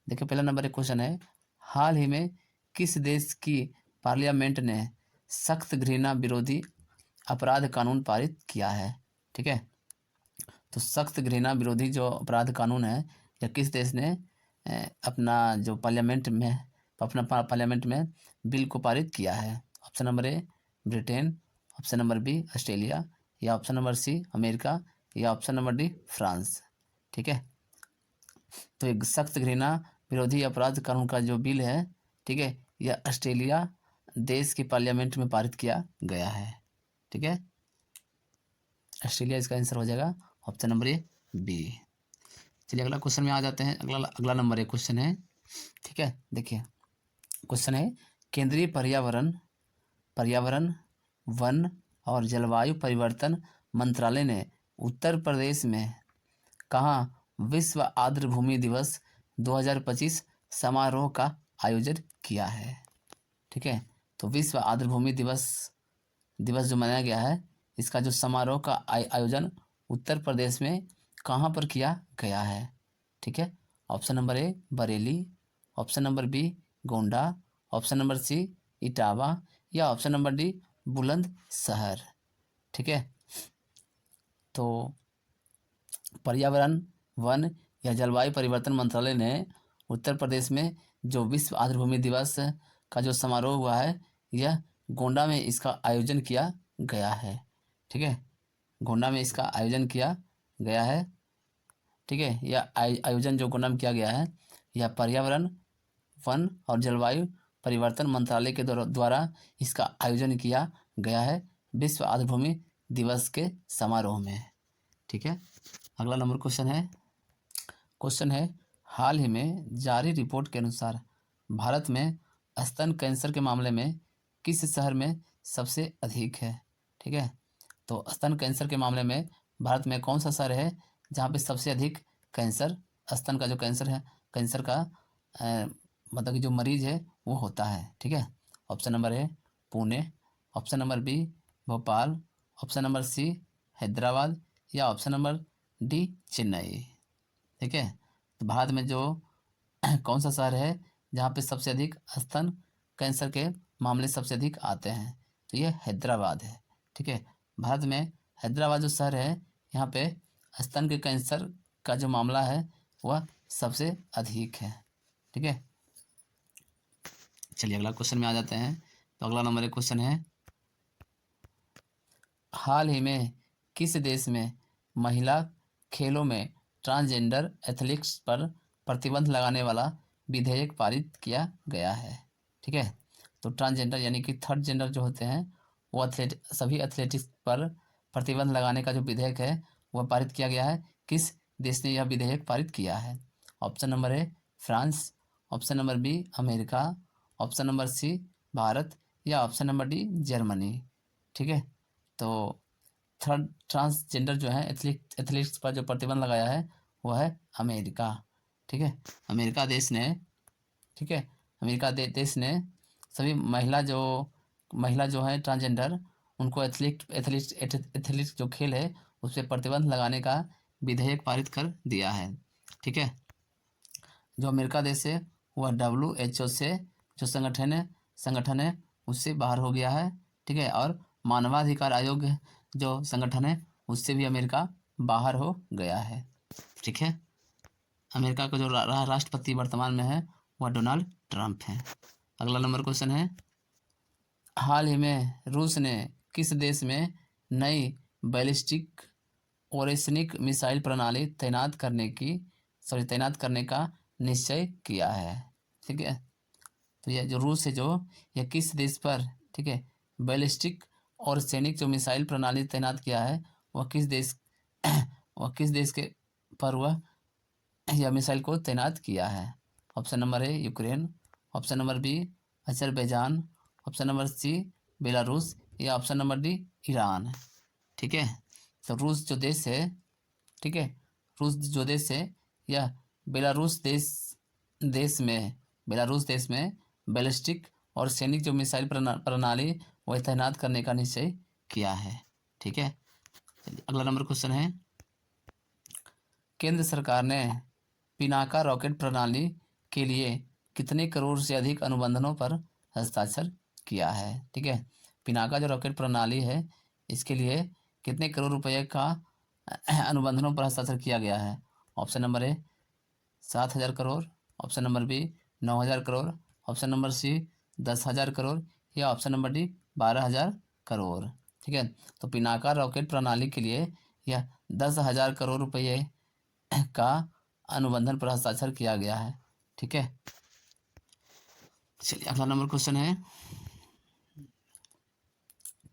देखिए पहला नंबर एक क्वेश्चन है, हाल ही में किस देश की पार्लियामेंट ने सख्त घृणा विरोधी अपराध कानून पारित किया है? ठीक है, तो सख्त घृणा विरोधी जो अपराध कानून है, या किस देश ने अपना जो पार्लियामेंट में बिल को पारित किया है? Option number A Britain, option number B Australia, या ऑप्शन नंबर सी अमेरिका, या ऑप्शन नंबर डी फ्रांस। ठीक है, तो एक सख्त घृणा विरोधी अपराध कानून का जो बिल है, ठीक है, यह ऑस्ट्रेलिया देश की पार्लियामेंट में पारित किया गया है। ठीक है, ऑस्ट्रेलिया इसका आंसर हो जाएगा ऑप्शन नंबर ए बी। चलिए अगला क्वेश्चन में आ जाते हैं। अगला नंबर एक क्वेश्चन है। ठीक है, देखिए क्वेश्चन है, केंद्रीय पर्यावरण वन और जलवायु परिवर्तन मंत्रालय ने उत्तर प्रदेश में कहाँ विश्व आर्द्र भूमि दिवस 2025 समारोह का आयोजन किया है? ठीक है, तो विश्व आर्द्र भूमि दिवस जो मनाया गया है, इसका जो समारोह का आयोजन उत्तर प्रदेश में कहाँ पर किया गया है? ठीक है, option number A Bareilly, option number B Gonda, option number C Etawah, या ऑप्शन नंबर डी बुलंदशहर। ठीक है, तो पर्यावरण वन या जलवायु परिवर्तन मंत्रालय ने उत्तर प्रदेश में जो विश्व आर्द्र भूमि दिवस का जो समारोह हुआ है, यह गोंडा में इसका आयोजन किया गया है। ठीक है, गोंडा में इसका आयोजन किया गया है। ठीक है, यह आयोजन जो गोंडा में किया गया है, यह पर्यावरण वन और जलवायु परिवर्तन मंत्रालय के द्वारा इसका आयोजन किया गया है विश्व आर्द्र भूमि दिवस के समारोह में। ठीक है, अगला नंबर क्वेश्चन है, हाल ही में जारी रिपोर्ट के अनुसार भारत में स्तन कैंसर के मामले में किस शहर में सबसे अधिक है? ठीक है, तो स्तन कैंसर के मामले में भारत में कौन सा शहर है जहाँ पे सबसे अधिक कैंसर, स्तन का जो कैंसर है, कैंसर का मतलब कि जो मरीज है वो होता है? ठीक है, option number A Pune, option number B Bhopal, option number C Hyderabad, या ऑप्शन नंबर डी चेन्नई। ठीक है, तो भारत में जो कौन सा शहर है जहाँ पे सबसे अधिक स्तन कैंसर के मामले सबसे अधिक आते हैं? तो ये हैदराबाद है। ठीक है, भारत में हैदराबाद जो शहर है, यहाँ पे स्तन के कैंसर का जो मामला है वह सबसे अधिक है। ठीक है, चलिए अगला क्वेश्चन में आ जाते हैं। तो अगला नंबर एक क्वेश्चन है, हाल ही में किस देश में महिला खेलों में ट्रांसजेंडर एथलीट्स पर प्रतिबंध लगाने वाला विधेयक पारित किया गया है? ठीक है, तो ट्रांसजेंडर यानी कि थर्ड जेंडर जो होते हैं, वो सभी एथलेटिक्स पर प्रतिबंध लगाने का जो विधेयक है वह पारित किया गया है। किस देश ने यह विधेयक पारित किया है? Option number A France, option number B America, option number C Bharat, या ऑप्शन नंबर डी जर्मनी। ठीक है, तो थर्ड ट्रांसजेंडर जो है एथलीट्स पर जो प्रतिबंध लगाया है वह है अमेरिका। ठीक है, अमेरिका देश ने, ठीक है, अमेरिका देश ने सभी महिला जो है ट्रांसजेंडर, उनको एथलीट जो खेल है उस पर प्रतिबंध लगाने का विधेयक पारित कर दिया है। ठीक है, जो अमेरिका देश है वह WHO से जो संगठन है उससे बाहर हो गया है। ठीक है, और मानवाधिकार आयोग जो संगठन है उससे भी अमेरिका बाहर हो गया है। ठीक है, अमेरिका का जो राष्ट्रपति वर्तमान में है वह डोनाल्ड ट्रंप है। अगला नंबर क्वेश्चन है, हाल ही में रूस ने किस देश में नई बैलिस्टिक ओरेसनिक मिसाइल प्रणाली तैनात करने का निश्चय किया है? ठीक है, तो यह जो रूस है यह किस देश पर, ठीक है, बैलिस्टिक और सैनिक जो मिसाइल प्रणाली तैनात किया है वह किस देश के पर वह यह मिसाइल को तैनात किया है? Option number A Ukraine, option number B Azerbaijan, option number C Belarus, या ऑप्शन नंबर डी ईरान। ठीक है, तो रूस जो देश है, ठीक है, रूस जो देश है यह बेलारूस देश में बैलिस्टिक और सैनिक जो मिसाइल प्रणाली वह तैनात करने का निश्चय किया है। ठीक है, अगला नंबर क्वेश्चन है, केंद्र सरकार ने पिनाका रॉकेट प्रणाली के लिए कितने करोड़ से अधिक अनुबंधों पर हस्ताक्षर किया है? ठीक है, पिनाका जो रॉकेट प्रणाली है इसके लिए कितने करोड़ रुपए का अनुबंधों पर हस्ताक्षर किया गया है? Option number A 7,000 crore, option number B 9,000 crore, option number C 10,000 crore या ऑप्शन नंबर डी 12,000 करोड़। ठीक है, तो पिनाका रॉकेट प्रणाली के लिए यह 10,000 करोड़ रुपये का अनुबंधन पर हस्ताक्षर किया गया है। ठीक है, चलिए अगला नंबर क्वेश्चन है,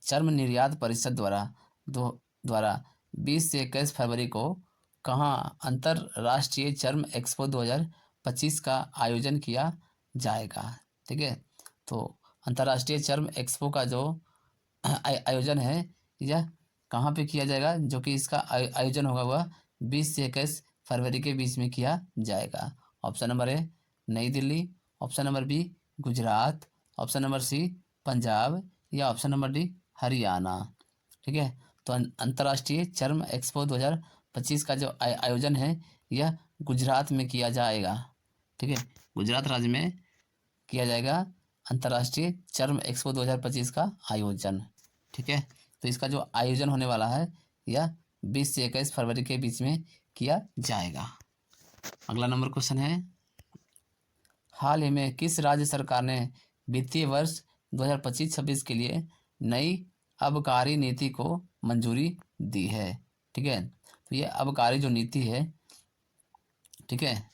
चर्म निर्यात परिषद द्वारा 20 से 21 फरवरी को कहाँ अंतर्राष्ट्रीय चर्म एक्सपो 2025 का आयोजन किया जाएगा? ठीक है, तो अंतर्राष्ट्रीय चर्म एक्सपो का जो आयोजन है यह कहाँ पे किया जाएगा? जो कि इसका आयोजन होगा वह 20 से 21 फरवरी के बीच में किया जाएगा। Option number A Nai Delhi, option number B Gujarat, option number C Punjab या ऑप्शन नंबर डी हरियाणा। ठीक है, तो अंतर्राष्ट्रीय चर्म एक्सपो 2025 का जो आयोजन है यह गुजरात में किया जाएगा। ठीक है, गुजरात राज्य में किया जाएगा अंतर्राष्ट्रीय चर्म एक्सपो 2025 का आयोजन। ठीक है, तो इसका जो आयोजन होने वाला है यह 20 से 21 फरवरी के बीच में किया जाएगा। अगला नंबर क्वेश्चन है, हाल ही में किस राज्य सरकार ने वित्तीय वर्ष 2025-26 के लिए नई आबकारी नीति को मंजूरी दी है? ठीक है, तो यह आबकारी जो नीति है, ठीक है,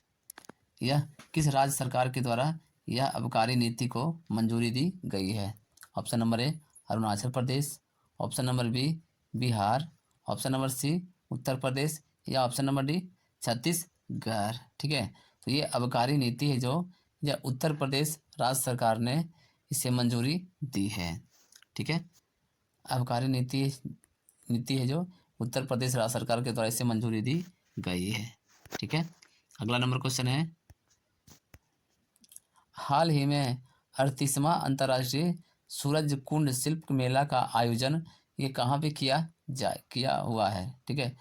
यह किस राज्य सरकार के द्वारा यह आबकारी नीति को मंजूरी दी गई है? Option number A Arunachal Pradesh, option number B Bihar, option number C Uttar Pradesh या ऑप्शन नंबर डी छत्तीसगढ़। ठीक है, तो ये आबकारी नीति है जो यह उत्तर प्रदेश राज्य सरकार ने इसे मंजूरी दी है। ठीक है, आबकारी नीति है जो उत्तर प्रदेश राज्य सरकार के द्वारा इसे मंजूरी दी गई है। ठीक है, अगला नंबर क्वेश्चन है, हाल ही में 38वां अंतर्राष्ट्रीय सूरज कुंड शिल्प मेला का आयोजन ये कहाँ पे किया हुआ है? ठीक है,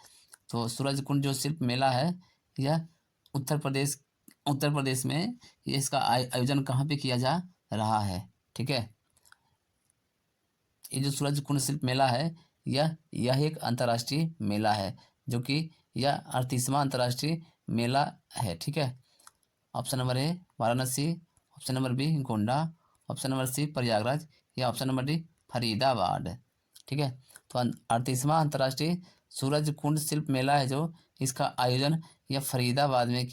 तो सूरज कुंड जो शिल्प मेला है यह उत्तर प्रदेश में ये इसका आयोजन कहाँ पे किया जा रहा है? ठीक है, ये जो सूरज कुंड शिल्प मेला है यह एक अंतर्राष्ट्रीय मेला है जो कि यह 38वां अंतर्राष्ट्रीय मेला है। ठीक है, option number A Varanasi, option number B Gonda, option number C Prayagraj या ऑप्शन नंबर डी फरीदाबाद। ठीक है, तो 38वां अंतर्राष्ट्रीय सूरज कुंड शिल्प मेला है जो इसका आयोजन यह फरीदाबाद में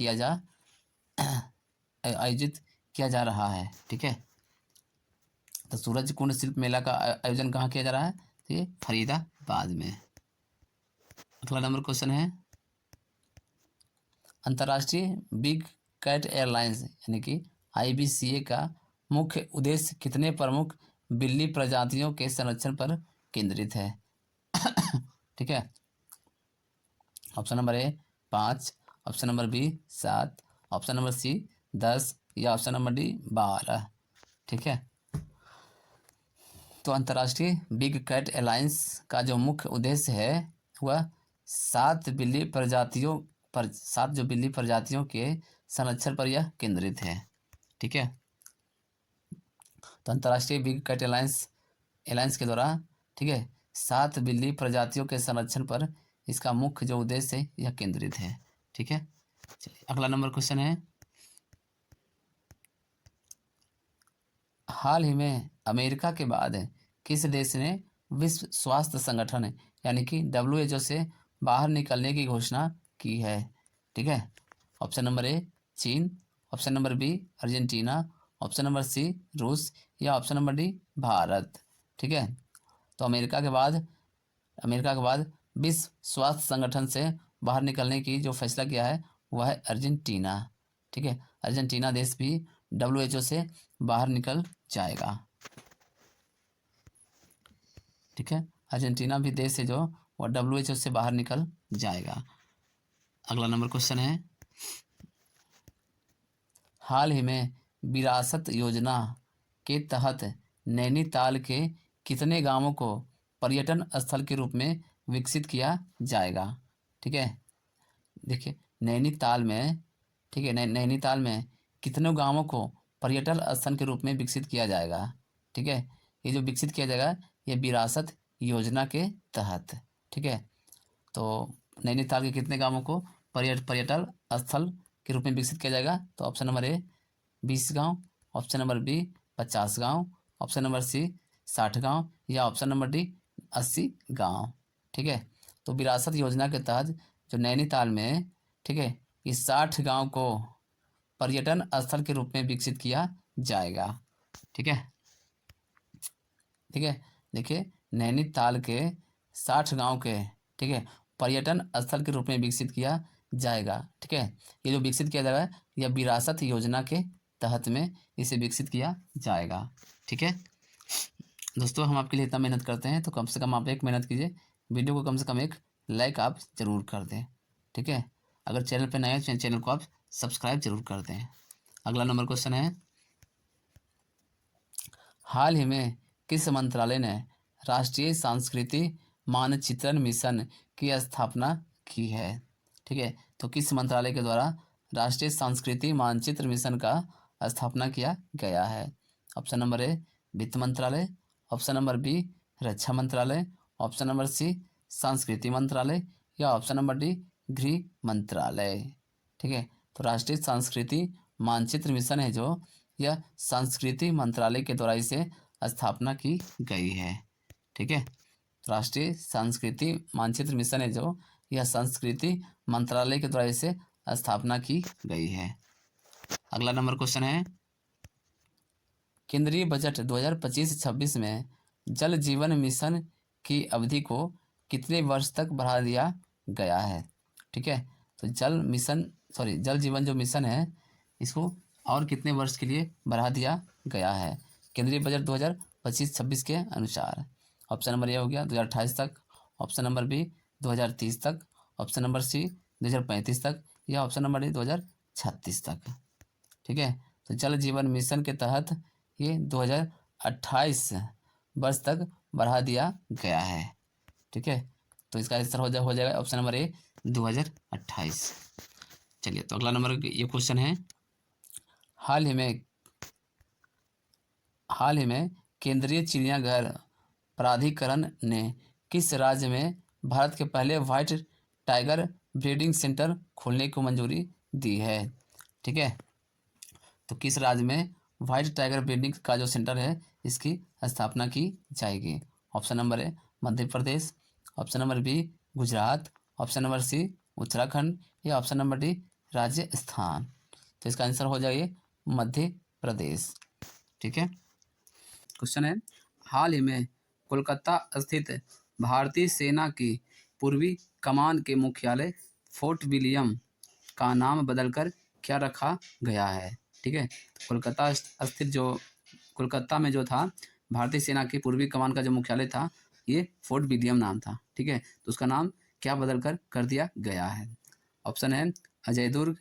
आयोजित किया जा रहा है। ठीक है, तो सूरज कुंड शिल्प मेला का आयोजन कहाँ किया जा रहा है? तो ये फरीदाबाद में। अगला नंबर क्वेश्चन है, अंतर्राष्ट्रीय बिग कैट एयरलाइंस यानी कि IBCA का मुख्य उद्देश्य कितने प्रमुख बिल्ली प्रजातियों के संरक्षण पर केंद्रित है? ठीक है, option number A 5, option number B 7, option number C 10 या ऑप्शन नंबर डी 12। ठीक है, तो अंतर्राष्ट्रीय बिग कैट एयरलाइंस का जो मुख्य उद्देश्य है वह 7 बिल्ली प्रजातियों के संरक्षण पर यह केंद्रित है। ठीक है, तो अंतर्राष्ट्रीय बिग कैट एयरलाइंस के द्वारा, ठीक है, 7 बिल्ली प्रजातियों के संरक्षण पर इसका मुख्य जो उद्देश्य है यह केंद्रित है। ठीक है, चलिए अगला नंबर क्वेश्चन है, हाल ही में अमेरिका के बाद किस देश ने विश्व स्वास्थ्य संगठन यानी कि WHO से बाहर निकलने की घोषणा की है? ठीक है, ऑप्शन नंबर ए चीन, option number B Argentina, option number C रूस या ऑप्शन नंबर डी भारत। ठीक है, तो अमेरिका के बाद विश्व स्वास्थ्य संगठन से बाहर निकलने की जो फैसला किया है वह है अर्जेंटीना। ठीक है, अर्जेंटीना देश भी WHO से बाहर निकल जाएगा। ठीक है, अर्जेंटीना भी देश है जो वह WHO से बाहर निकल जाएगा। अगला नंबर क्वेश्चन है, हाल ही में विरासत योजना के तहत नैनीताल के कितने गांवों को पर्यटन स्थल के रूप में विकसित किया जाएगा? ठीक है, देखिए नैनीताल में, ठीक है, नैनीताल में कितने गांवों को पर्यटन स्थल के रूप में विकसित किया जाएगा? ठीक है, ये जो विकसित किया जाएगा ये विरासत योजना के तहत। ठीक है, तो नैनीताल के कितने गांवों को पर्यटन स्थल के रूप में विकसित किया जाएगा? तो ऑप्शन नंबर ए 20 गांव, ऑप्शन नंबर बी 50 गांव, ऑप्शन नंबर सी 60 गांव, या ऑप्शन नंबर डी 80 गांव। ठीक है, तो विरासत योजना के तहत जो नैनीताल में, ठीक है, ये 60 गांव को पर्यटन स्थल के रूप में विकसित किया जाएगा। ठीक है, ठीक है, देखिए नैनीताल के 60 गांव के, ठीक है, पर्यटन स्थल के रूप में विकसित किया जाएगा। ठीक है, ये जो विकसित किया जाएगा यह विरासत योजना के तहत में इसे विकसित किया जाएगा। ठीक है दोस्तों, हम आपके लिए इतना मेहनत करते हैं तो कम से कम आप एक मेहनत कीजिए, वीडियो को कम से कम एक लाइक आप ज़रूर कर दें। ठीक है, अगर चैनल पर नए हैं तो चैनल को आप सब्सक्राइब जरूर कर दें। अगला नंबर क्वेश्चन है, हाल ही में किस मंत्रालय ने राष्ट्रीय सांस्कृतिक मानचित्रण मिशन की स्थापना की है? ठीक है, तो किस मंत्रालय के द्वारा राष्ट्रीय सांस्कृतिक मानचित्र मिशन का स्थापना किया गया है? ऑप्शन नंबर ए वित्त मंत्रालय, ऑप्शन नंबर बी रक्षा मंत्रालय, ऑप्शन नंबर सी संस्कृति मंत्रालय, या ऑप्शन नंबर डी गृह मंत्रालय। ठीक है, तो राष्ट्रीय सांस्कृतिक मानचित्र मिशन है जो, यह संस्कृति मंत्रालय के द्वारा इसे स्थापना की गई है। ठीक है, राष्ट्रीय संस्कृति मानचित्र मिशन है जो, यह संस्कृति मंत्रालय के द्वारा इसे स्थापना की गई है। अगला नंबर क्वेश्चन है, केंद्रीय बजट 2025-26 में जल जीवन मिशन की अवधि को कितने वर्ष तक बढ़ा दिया गया है? ठीक है, तो जल जीवन जो मिशन है इसको और कितने वर्ष के लिए बढ़ा दिया गया है केंद्रीय बजट 2025-26 के अनुसार? ऑप्शन नंबर ए हो गया 2028 तक, ऑप्शन नंबर बी 2030 तक, ऑप्शन नंबर सी 2035 तक, या ऑप्शन नंबर डी 2036 तक। ठीक है, तो जल जीवन मिशन के तहत ये 2028 वर्ष तक बढ़ा दिया गया है। ठीक है, तो इसका आंसर हो जाएगा ऑप्शन नंबर ए 2028। चलिए, तो अगला नंबर ये क्वेश्चन है, हाल ही में केंद्रीय चिड़ियाघर प्राधिकरण ने किस राज्य में भारत के पहले व्हाइट टाइगर ब्रीडिंग सेंटर खोलने को मंजूरी दी है? ठीक है, तो किस राज्य में व्हाइट टाइगर ब्रीडिंग का जो सेंटर है इसकी स्थापना की जाएगी? Option number A Madhya Pradesh, option number B Gujarat, option number C Uttarakhand, या ऑप्शन नंबर डी राजस्थान। तो इसका आंसर हो जाएगा मध्य प्रदेश। ठीक है, क्वेश्चन है, हाल ही में कोलकाता स्थित भारतीय सेना की पूर्वी कमान के मुख्यालय फोर्ट विलियम का नाम बदलकर क्या रखा गया है? ठीक है, तो कोलकाता में जो था भारतीय सेना की पूर्वी कमान का जो मुख्यालय था ये फोर्ट विलियम नाम था। ठीक है, तो उसका नाम क्या बदलकर कर दिया गया है? ऑप्शन है अजय दुर्ग,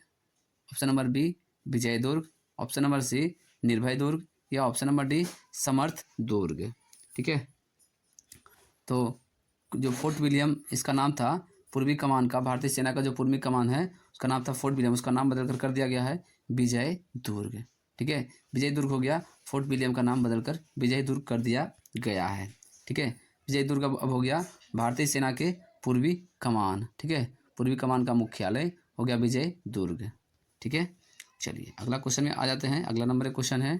ऑप्शन नंबर बी विजय दुर्ग, ऑप्शन नंबर सी निर्भय दुर्ग, या ऑप्शन नंबर डी समर्थ दुर्ग। ठीक है, तो जो फोर्ट विलियम इसका नाम था पूर्वी कमान का, भारतीय सेना का जो पूर्वी कमान है उसका नाम था फोर्ट विलियम, उसका नाम बदलकर कर दिया गया है विजय दुर्ग। ठीक है, विजय दुर्ग हो गया, फोर्ट विलियम का नाम बदलकर विजय दुर्ग कर दिया गया है। ठीक है, विजय दुर्ग अब हो गया भारतीय सेना के पूर्वी कमान। ठीक है, पूर्वी कमान का मुख्यालय हो गया विजय दुर्ग। ठीक है, चलिए अगला क्वेश्चन में आ जाते हैं। अगला नंबर क्वेश्चन है,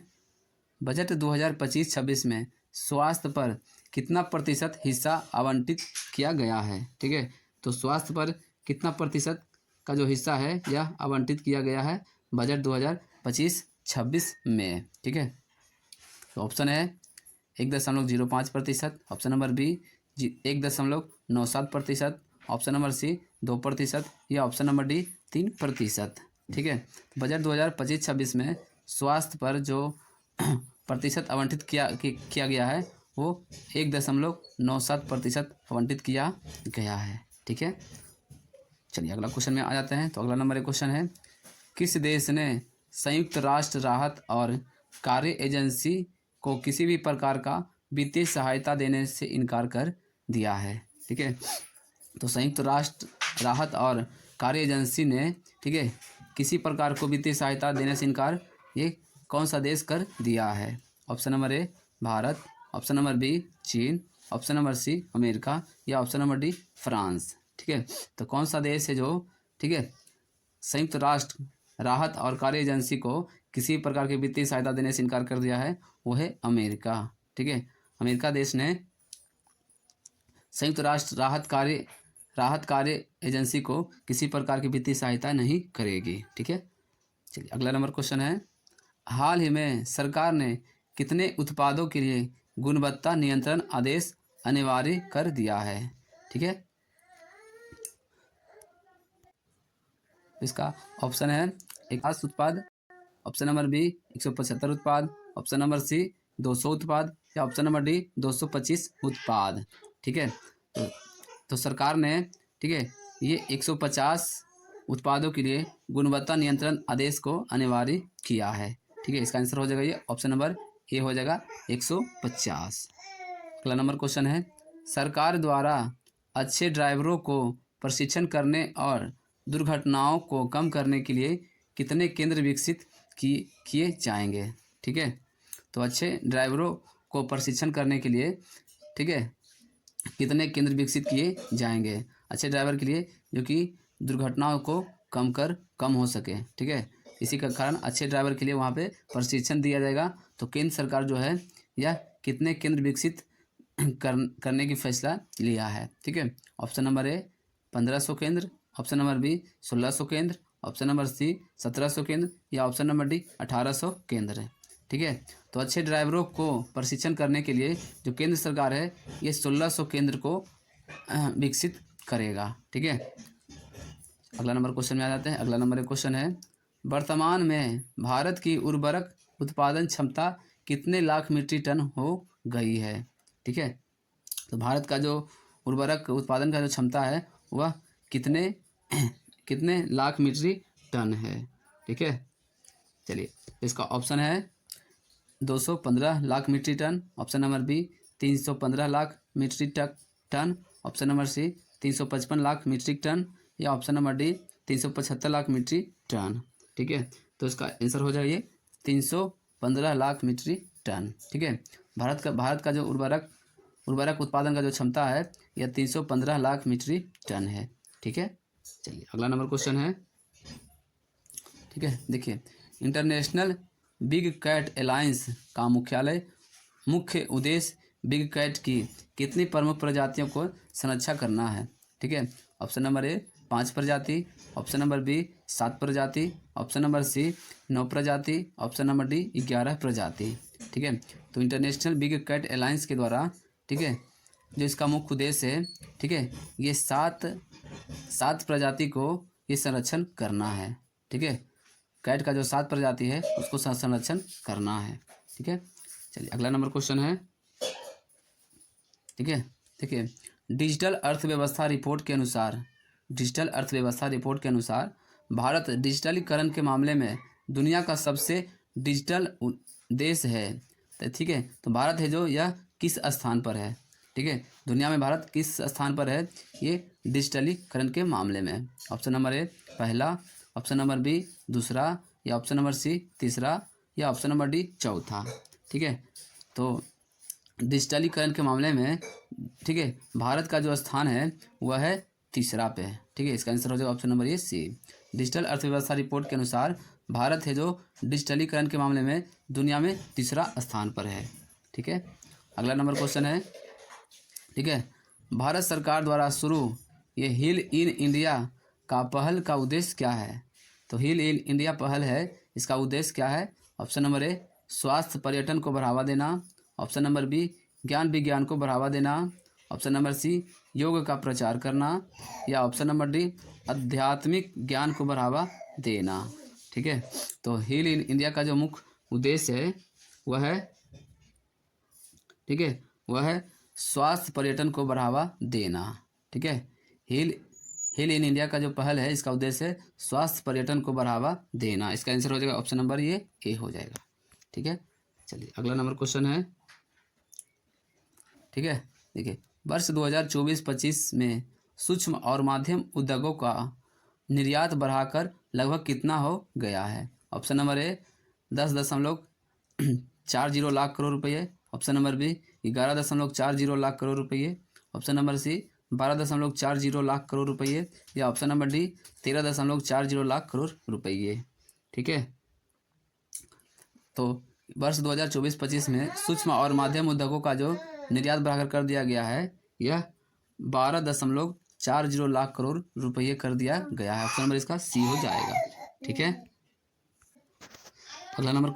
बजट 2025-26 में स्वास्थ्य पर कितना प्रतिशत हिस्सा आवंटित किया गया है? ठीक है, तो स्वास्थ्य पर कितना प्रतिशत का जो हिस्सा है यह आवंटित किया गया है बजट 2025-26 में? ठीक है, तो ऑप्शन है 1.05%, option number B 1.97%, option number C 2%, या ऑप्शन नंबर डी 3%। ठीक है, बजट 2025-26 में स्वास्थ्य पर जो प्रतिशत आवंटित किया गया है वो 1.97% आवंटित किया गया है। ठीक है, चलिए अगला क्वेश्चन में आ जाते हैं। तो अगला नंबर क्वेश्चन है, किस देश ने संयुक्त राष्ट्र राहत और कार्य एजेंसी को किसी भी प्रकार का वित्तीय सहायता देने से इनकार कर दिया है? ठीक है, तो संयुक्त राष्ट्र राहत और कार्य एजेंसी ने, ठीक है, किसी प्रकार को वित्तीय सहायता देने से इनकार ये कौन सा देश कर दिया है? Option number A Bharat, option number B चीन, ऑप्शन नंबर सी अमेरिका या ऑप्शन नंबर डी फ्रांस। ठीक है, तो कौन सा देश है जो, ठीक है, संयुक्त राष्ट्र राहत और कार्य एजेंसी को किसी प्रकार की वित्तीय सहायता देने से इनकार कर दिया है? वो है अमेरिका। ठीक है, अमेरिका देश ने संयुक्त राष्ट्र राहत कार्य एजेंसी को किसी प्रकार की वित्तीय सहायता नहीं करेगी। ठीक है, चलिए अगला नंबर क्वेश्चन है, हाल ही में सरकार ने कितने उत्पादों के लिए गुणवत्ता नियंत्रण आदेश अनिवार्य कर दिया है? ठीक है, इसका ऑप्शन है 51 उत्पाद, ऑप्शन नंबर बी 175 उत्पाद, ऑप्शन नंबर सी 200 उत्पाद या ऑप्शन नंबर डी 225 उत्पाद। ठीक है, तो सरकार ने, ठीक है, ये 150 उत्पादों के लिए गुणवत्ता नियंत्रण आदेश को अनिवार्य किया है। ठीक है, इसका आंसर हो जाएगा ये ऑप्शन नंबर ए हो जाएगा 150। अगला नंबर क्वेश्चन है, सरकार द्वारा अच्छे ड्राइवरों को प्रशिक्षण करने और दुर्घटनाओं को कम करने के लिए कितने केंद्र विकसित किए जाएंगे? ठीक है, तो अच्छे ड्राइवरों को प्रशिक्षण करने के लिए, ठीक है, कितने केंद्र विकसित किए जाएंगे अच्छे ड्राइवर के लिए, जो कि दुर्घटनाओं को कम हो सके। ठीक है, इसी का कारण अच्छे ड्राइवर के लिए वहाँ पे प्रशिक्षण दिया जाएगा। तो केंद्र सरकार जो है यह कितने केंद्र विकसित करने की फैसला लिया है? ठीक है, ऑप्शन नंबर ए 1500 केंद्र, ऑप्शन नंबर बी 1600 केंद्र, ऑप्शन नंबर सी 1700 केंद्र या ऑप्शन नंबर डी 1800 केंद्र है। ठीक है, तो अच्छे ड्राइवरों को प्रशिक्षण करने के लिए जो केंद्र सरकार है ये 1600 केंद्र को विकसित करेगा। ठीक है, अगला नंबर क्वेश्चन में आ जाते हैं। अगला नंबर क्वेश्चन है, वर्तमान में भारत की उर्वरक उत्पादन क्षमता कितने लाख मीट्रिक टन हो गई है? ठीक है, तो भारत का जो उर्वरक उत्पादन का जो क्षमता है वह कितने लाख मीट्रिक टन है? ठीक है, चलिए इसका ऑप्शन है 215 lakh metric ton, option number B 315 lakh metric ton, option number C 355 lakh metric ton या option number D 375 lakh metric ton. ठीक है, तो इसका आंसर हो जाएगा ये 315 लाख मीट्रिक टन। ठीक है, भारत का जो उर्वरक उत्पादन का जो क्षमता है यह 315 लाख मीट्रिक टन है। ठीक है, चलिए अगला नंबर क्वेश्चन है। ठीक है, देखिए, इंटरनेशनल बिग कैट अलायंस का मुख्य उद्देश्य बिग कैट की कितनी प्रमुख प्रजातियों को संरक्षण करना है? ठीक है, ऑप्शन नंबर ए 5 प्रजाति, ऑप्शन नंबर बी 7 प्रजाति, ऑप्शन नंबर सी 9 प्रजाति, ऑप्शन नंबर डी 11 प्रजाति। ठीक है, तो इंटरनेशनल बिग कैट अलायंस के द्वारा, ठीक है, जो इसका मुख्य उद्देश्य है, ठीक है, ये सात प्रजाति को ये संरक्षण करना है। ठीक है, कैट का जो 7 प्रजाति है उसको संरक्षण करना है। ठीक है, चलिए अगला नंबर क्वेश्चन है। ठीक है, देखिए, डिजिटल अर्थव्यवस्था रिपोर्ट के अनुसार भारत डिजिटलीकरण के मामले में दुनिया का सबसे डिजिटल देश है। ठीक है, तो भारत है जो यह किस स्थान पर है? ठीक है, दुनिया में भारत किस स्थान पर है ये डिजिटलीकरण के मामले में? ऑप्शन नंबर ए पहला, ऑप्शन नंबर बी दूसरा या ऑप्शन नंबर सी तीसरा या ऑप्शन नंबर डी चौथा। ठीक है, तो डिजिटलीकरण के मामले में, ठीक है, भारत का जो स्थान है वह है तीसरा पे। ठीक है, इसका आंसर हो जाएगा option number A C. Digital अर्थव्यवस्था रिपोर्ट के अनुसार भारत है जो डिजिटलीकरण के मामले में दुनिया में तीसरा स्थान पर है। ठीक है, अगला नंबर क्वेश्चन है। ठीक है, भारत सरकार द्वारा शुरू ये हिल इन इंडिया का पहल का उद्देश्य क्या है? तो हिल इन इंडिया पहल है, इसका उद्देश्य क्या है? ऑप्शन नंबर ए स्वास्थ्य पर्यटन को बढ़ावा देना, ऑप्शन नंबर बी ज्ञान विज्ञान को बढ़ावा देना, ऑप्शन नंबर सी योग का प्रचार करना या ऑप्शन नंबर डी आध्यात्मिक ज्ञान को बढ़ावा देना। ठीक है, तो हिल इन इंडिया का जो मुख्य उद्देश्य है वह है, ठीक है, वह है स्वास्थ्य पर्यटन को बढ़ावा देना। ठीक है, हिल इन इंडिया का जो पहल है इसका उद्देश्य है स्वास्थ्य पर्यटन को बढ़ावा देना। इसका आंसर हो जाएगा ऑप्शन नंबर ये ए हो जाएगा। ठीक है, चलिए अगला नंबर क्वेश्चन है। ठीक है, देखिए, वर्ष 2024-25 में सूक्ष्म और माध्यम उद्योगों का निर्यात बढ़ाकर लगभग कितना हो गया है? Option number A 10.40 lakh crore रुपये। Option number B 11.40 lakh crore रुपये। Option number C 12.40 lakh crore रुपये। या option number D 13.40 lakh crore रुपये। ठीक है, तो वर्ष 2024-25 में सूक्ष्म और मध्यम उद्योगों का जो निर्यात बढ़ाकर कर दिया गया है, यह 12.40 लाख करोड़ रुपये कर दिया गया है। ऑप्शन नंबर इसका सी हो जाएगा। ठीक है, अगला नंबर।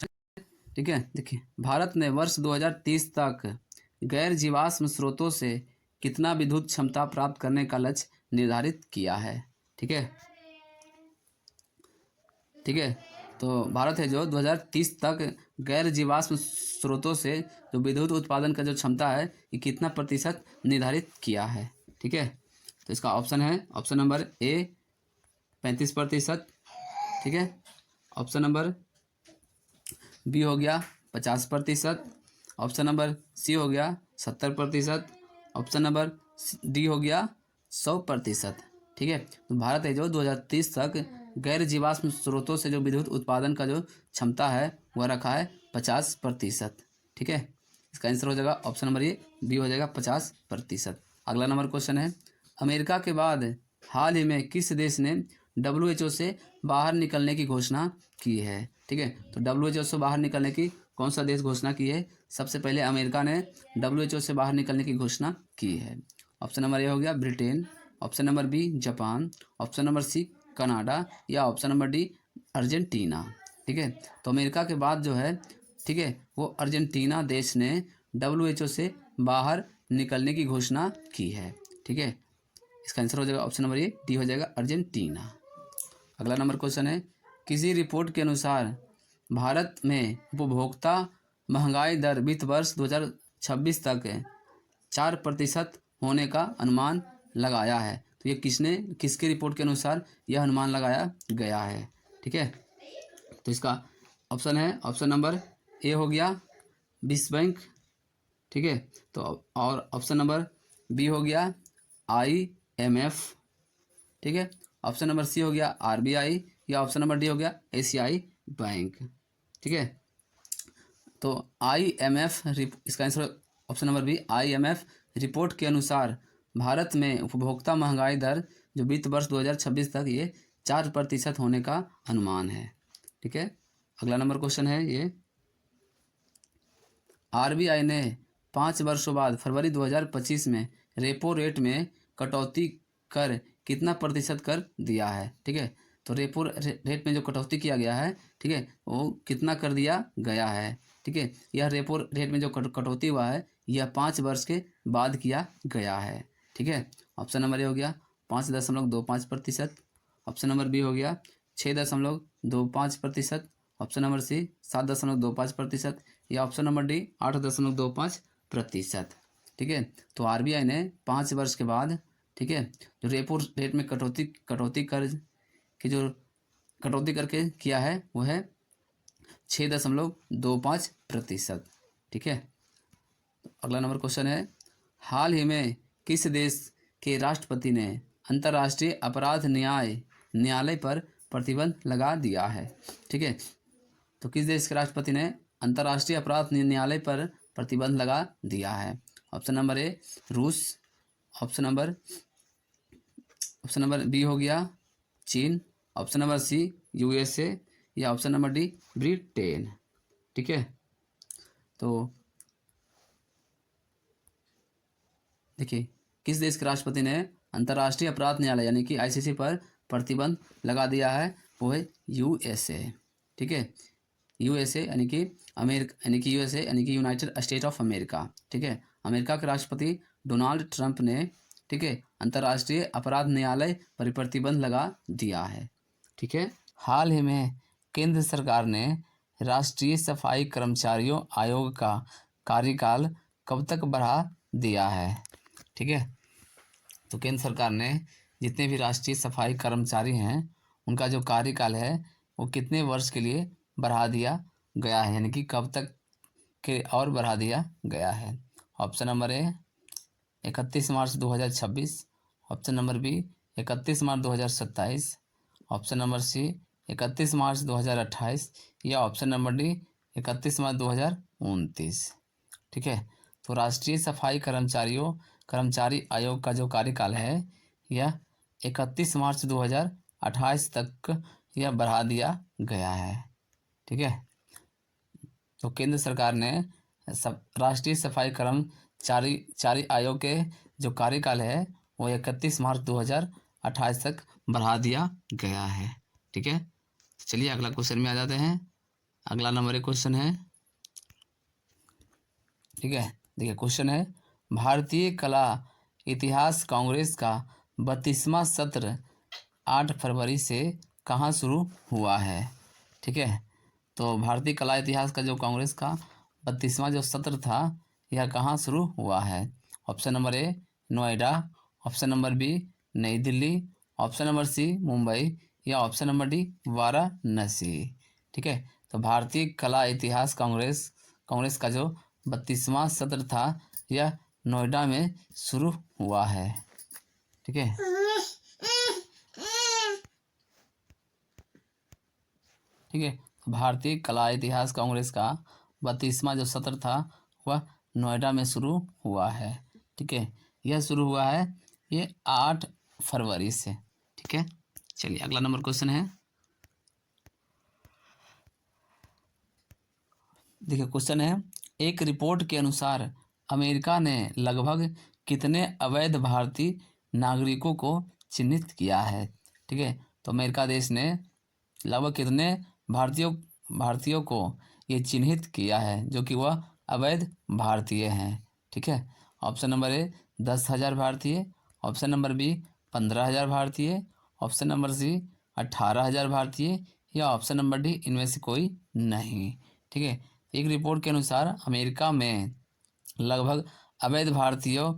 ठीक है, देखिए भारत ने वर्ष 2030 तक गैर जीवाश्म स्रोतों से कितना विद्युत क्षमता प्राप्त करने का लक्ष्य निर्धारित किया है। ठीक है, ठीक है, तो भारत है जो 2030 तक गैर जीवाश्म स्रोतों से जो विद्युत उत्पादन का जो क्षमता है, ये कितना प्रतिशत निर्धारित किया है। ठीक है, तो इसका ऑप्शन है ऑप्शन नंबर ए 35%। ठीक है, ऑप्शन नंबर बी हो गया 50%। ऑप्शन नंबर सी हो गया 70%। ऑप्शन नंबर डी हो गया 100%। ठीक है, तो भारत है जो 2030 तक गैर जीवाश्म स्रोतों से जो विद्युत उत्पादन का जो क्षमता है वह रखा है 50%। ठीक है, इसका आंसर हो जाएगा ऑप्शन नंबर ए बी हो जाएगा 50%। अगला नंबर क्वेश्चन है, अमेरिका के बाद हाल ही में किस देश ने WHO से बाहर निकलने की घोषणा की है। ठीक है, तो WHO से बाहर निकलने की कौन सा देश घोषणा की है। सबसे पहले अमेरिका ने WHO से बाहर निकलने की घोषणा की है। ऑप्शन नंबर ए हो गया Britain. Option number B Japan. Option number C Canada. या ऑप्शन नंबर डी अर्जेंटीना। ठीक है, तो अमेरिका के बाद जो है, ठीक है, वो अर्जेंटीना देश ने WHO से बाहर निकलने की घोषणा की है। ठीक है, इसका आंसर हो जाएगा ऑप्शन नंबर ए डी हो जाएगा अर्जेंटीना। अगला नंबर क्वेश्चन है, किसी रिपोर्ट के अनुसार भारत में उपभोक्ता महंगाई दर वित्त वर्ष 2026 तक 4% होने का अनुमान लगाया है। तो ये किसके रिपोर्ट के अनुसार यह अनुमान लगाया गया है। ठीक है, तो इसका ऑप्शन है ऑप्शन नंबर ए हो गया विश्व बैंक। ठीक है, तो और ऑप्शन नंबर बी हो गया IMF। ठीक है, ऑप्शन नंबर सी हो गया RBI। या ऑप्शन नंबर डी हो गया एशियाई बैंक। ठीक है, तो IMF इसका answer option number B IMF report के अनुसार भारत में उपभोक्ता महंगाई दर जो वित्त वर्ष 2026 तक ये 4% होने का अनुमान है। ठीक है, अगला नंबर क्वेश्चन है ये, RBI ने 5 वर्षों बाद फरवरी 2025 में रेपो रेट में कटौती कर कितना प्रतिशत कर दिया है। ठीक है, तो रेपो रेट में जो कटौती किया गया है, ठीक है, वो कितना कर दिया गया है। ठीक है, यह रेपो रेट में जो कटौती हुआ है यह 5 वर्ष के बाद किया गया है। ठीक है, ऑप्शन नंबर ए हो गया 5.25%। ऑप्शन नंबर बी हो गया 6.25%। Option number C 7.25%। या ऑप्शन नंबर डी 8.25%। ठीक है, तो RBI ने 5 वर्ष के बाद, ठीक है, जो रेपो रेट में कटौती करके किया है वो है 6.25%। ठीक है, अगला नंबर क्वेश्चन है, हाल ही में किस देश के राष्ट्रपति ने अंतर्राष्ट्रीय अपराध न्यायालय पर प्रतिबंध लगा दिया है। ठीक है, तो किस देश के राष्ट्रपति ने अंतर्राष्ट्रीय अपराध न्यायालय पर प्रतिबंध लगा दिया है। ऑप्शन नंबर ए रूस। ऑप्शन नंबर बी हो गया चीन। Option number C USA। या ऑप्शन नंबर डी ब्रिटेन। ठीक है, तो देखिए किस देश के राष्ट्रपति ने अंतर्राष्ट्रीय अपराध न्यायालय यानी कि ICC पर प्रतिबंध लगा दिया है, वो है USA। ठीक है, USA यानी कि USA यानी कि यूनाइटेड स्टेट ऑफ अमेरिका। ठीक है, अमेरिका के राष्ट्रपति डोनाल्ड ट्रंप ने, ठीक है, अंतर्राष्ट्रीय अपराध न्यायालय पर प्रतिबंध लगा दिया है। ठीक है, हाल ही में केंद्र सरकार ने राष्ट्रीय सफाई कर्मचारियों आयोग का कार्यकाल कब तक बढ़ा दिया है। ठीक है, तो केंद्र सरकार ने जितने भी राष्ट्रीय सफाई कर्मचारी हैं उनका जो कार्यकाल है वो कितने वर्ष के लिए बढ़ा दिया गया है, यानी कि कब तक के और बढ़ा दिया गया है। Option number A 31 March 2026। Option number B 31 March 2027। Option number C 31 March 2028 या ऑप्शन नंबर डी 31 मार्च 2029। ठीक है, तो राष्ट्रीय सफाई कर्मचारी आयोग का जो कार्यकाल है यह 31 मार्च 2028 तक यह बढ़ा दिया गया है। ठीक है, तो केंद्र सरकार ने राष्ट्रीय सफाई कर्मचारी आयोग के जो कार्यकाल है वो 31 मार्च 2028 तक बढ़ा दिया गया है। ठीक है, चलिए अगला क्वेश्चन में आ जाते हैं। अगला नंबर एक क्वेश्चन है। ठीक है, देखिए क्वेश्चन है, भारतीय कला इतिहास कांग्रेस का 32वां सत्र 8 फरवरी से कहाँ शुरू हुआ है। ठीक है, तो भारतीय कला इतिहास का जो कांग्रेस का 32वां जो सत्र था यह कहाँ शुरू हुआ है। Option number A Noida, option number B Nai Delhi, option number C Mumbai या ऑप्शन नंबर डी वाराणसी। ठीक है, तो भारतीय कला इतिहास कांग्रेस का जो 32वां सत्र था यह नोएडा में शुरू हुआ है। ठीक है, ठीक है, भारतीय कला इतिहास कांग्रेस का 32वां जो सत्र था वह नोएडा में शुरू हुआ है। ठीक है, यह शुरू हुआ है ये 8 फरवरी से। ठीक है, चलिए अगला नंबर क्वेश्चन है। देखिए क्वेश्चन है, एक रिपोर्ट के अनुसार अमेरिका ने लगभग कितने अवैध भारतीय नागरिकों को चिन्हित किया है। ठीक है, तो अमेरिका देश ने लगभग कितने भारतीयों को ये चिन्हित किया है जो कि वह अवैध भारतीय हैं। ठीक है, ऑप्शन नंबर ए 10,000 भारतीय, ऑप्शन नंबर बी 15,000 भारतीय, ऑप्शन नंबर सी 18,000 भारतीय या ऑप्शन नंबर डी इनमें से कोई नहीं। ठीक है, एक रिपोर्ट के अनुसार अमेरिका में लगभग अवैध भारतीयों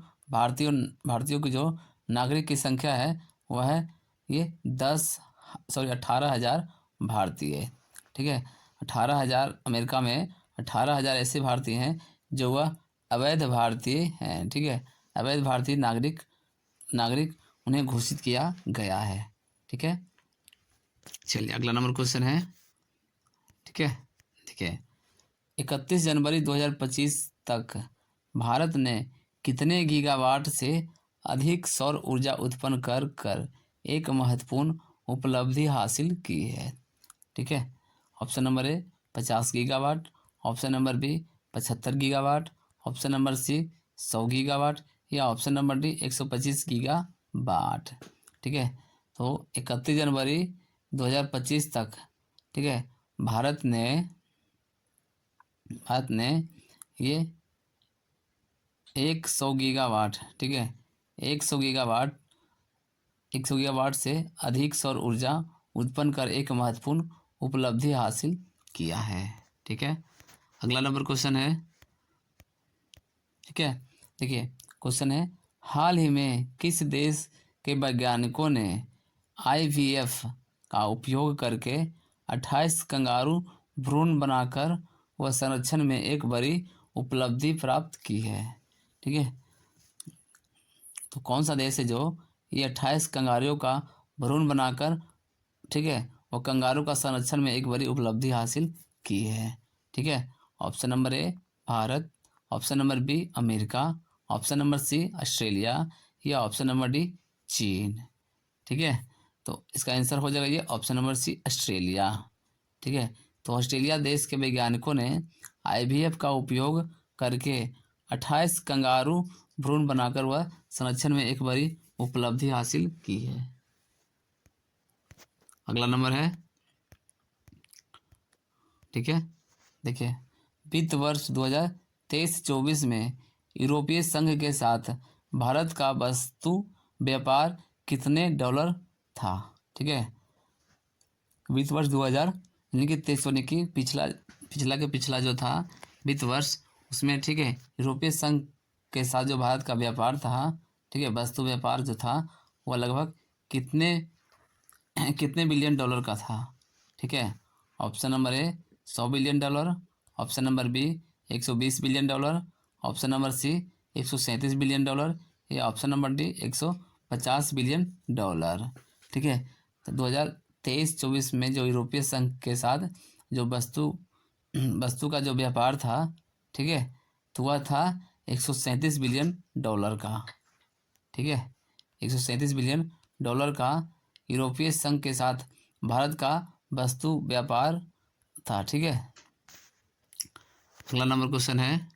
की जो नागरिक की संख्या है वह है ये 18,000 भारतीय। ठीक है, 18,000 अमेरिका में 18,000 ऐसे भारतीय हैं जो वह अवैध भारतीय हैं। ठीक है, अवैध भारतीय नागरिक उन्हें घोषित किया गया है। ठीक है, चलिए अगला नंबर क्वेश्चन है। ठीक है, देखिए 31 जनवरी 2025 तक भारत ने कितने गीगावाट से अधिक सौर ऊर्जा उत्पन्न कर एक महत्वपूर्ण उपलब्धि हासिल की है। ठीक है, option number A 50 gigawatt, option number B 75 gigawatt, option number C 100 gigawatt या ऑप्शन नंबर डी 125 गीगावाट। ठीक है, तो 31 जनवरी 2025 तक ठीक है भारत ने ये 100 गीगावाट, ठीक है 100 गीगावाट से अधिक सौर ऊर्जा उत्पन्न कर एक महत्वपूर्ण उपलब्धि हासिल किया है। ठीक है, अगला नंबर क्वेश्चन है। ठीक है, देखिए क्वेश्चन है, हाल ही में किस देश के वैज्ञानिकों ने IVF का उपयोग करके 28 कंगारू भ्रूण बनाकर वह संरक्षण में एक बड़ी उपलब्धि प्राप्त की है। ठीक है, तो कौन सा देश है जो ये 28 कंगारुओं का भ्रूण बनाकर ठीक है वो कंगारू का संरक्षण में एक बड़ी उपलब्धि हासिल की है। ठीक है, option number A Bharat, option number B America, option number C Australia या ऑप्शन नंबर डी चीन। ठीक है, तो इसका आंसर हो जाएगा ये ऑप्शन नंबर सी ऑस्ट्रेलिया। ठीक है, तो ऑस्ट्रेलिया देश के वैज्ञानिकों ने IVF का उपयोग करके 28 कंगारू भ्रूण बनाकर वह संरक्षण में एक बड़ी उपलब्धि हासिल की है। अगला नंबर है। ठीक है, देखिए वित्त वर्ष 2023-24 में यूरोपीय संघ के साथ भारत का वस्तु व्यापार कितने डॉलर था। ठीक है, वित्त वर्ष 2000 यानी कि 23 यानी कि पिछला जो था वित्त वर्ष उसमें ठीक है यूरोपीय संघ के साथ जो भारत का व्यापार था ठीक है वस्तु व्यापार जो था वह लगभग कितने बिलियन डॉलर का था। ठीक है, option number A 100 billion dollar, option number B 120 billion dollar, option number C 137 billion dollar या option number D 150 billion dollar. ठीक है, तो 23-24 में जो यूरोपीय संघ के साथ जो वस्तु का जो व्यापार था, ठीक है, तो वह था 137 बिलियन डॉलर का। ठीक है, 137 बिलियन डॉलर का यूरोपीय संघ के साथ भारत का वस्तु व्यापार था। ठीक है, अगला नंबर क्वेश्चन है,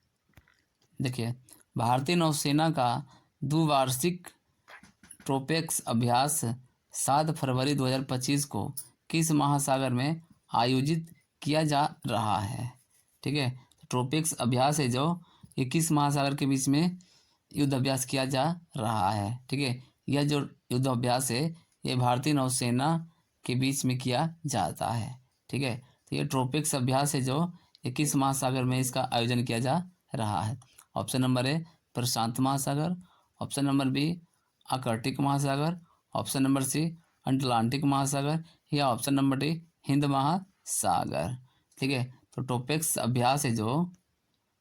देखिए, भारतीय नौसेना का द्विवार्षिक ट्रोपेक्स अभ्यास 7 फरवरी 2025 को किस महासागर में आयोजित किया जा रहा है? ठीक है, ट्रोपेक्स अभ्यास है जो ये किस महासागर के बीच में युद्ध अभ्यास किया जा रहा है? ठीक है, यह जो युद्ध अभ्यास है ये भारतीय नौसेना के बीच में किया जाता है। ठीक है, तो ये ट्रोपेक्स अभ्यास है जो ये किस महासागर में इसका आयोजन किया जा रहा है? ऑप्शन नंबर ए प्रशांत महासागर, ऑप्शन नंबर बी आर्कटिक महासागर, ऑप्शन नंबर सी अटलांटिक महासागर, या ऑप्शन नंबर डी हिंद महासागर। ठीक है, तो ट्रोपेक्स अभ्यास है जो,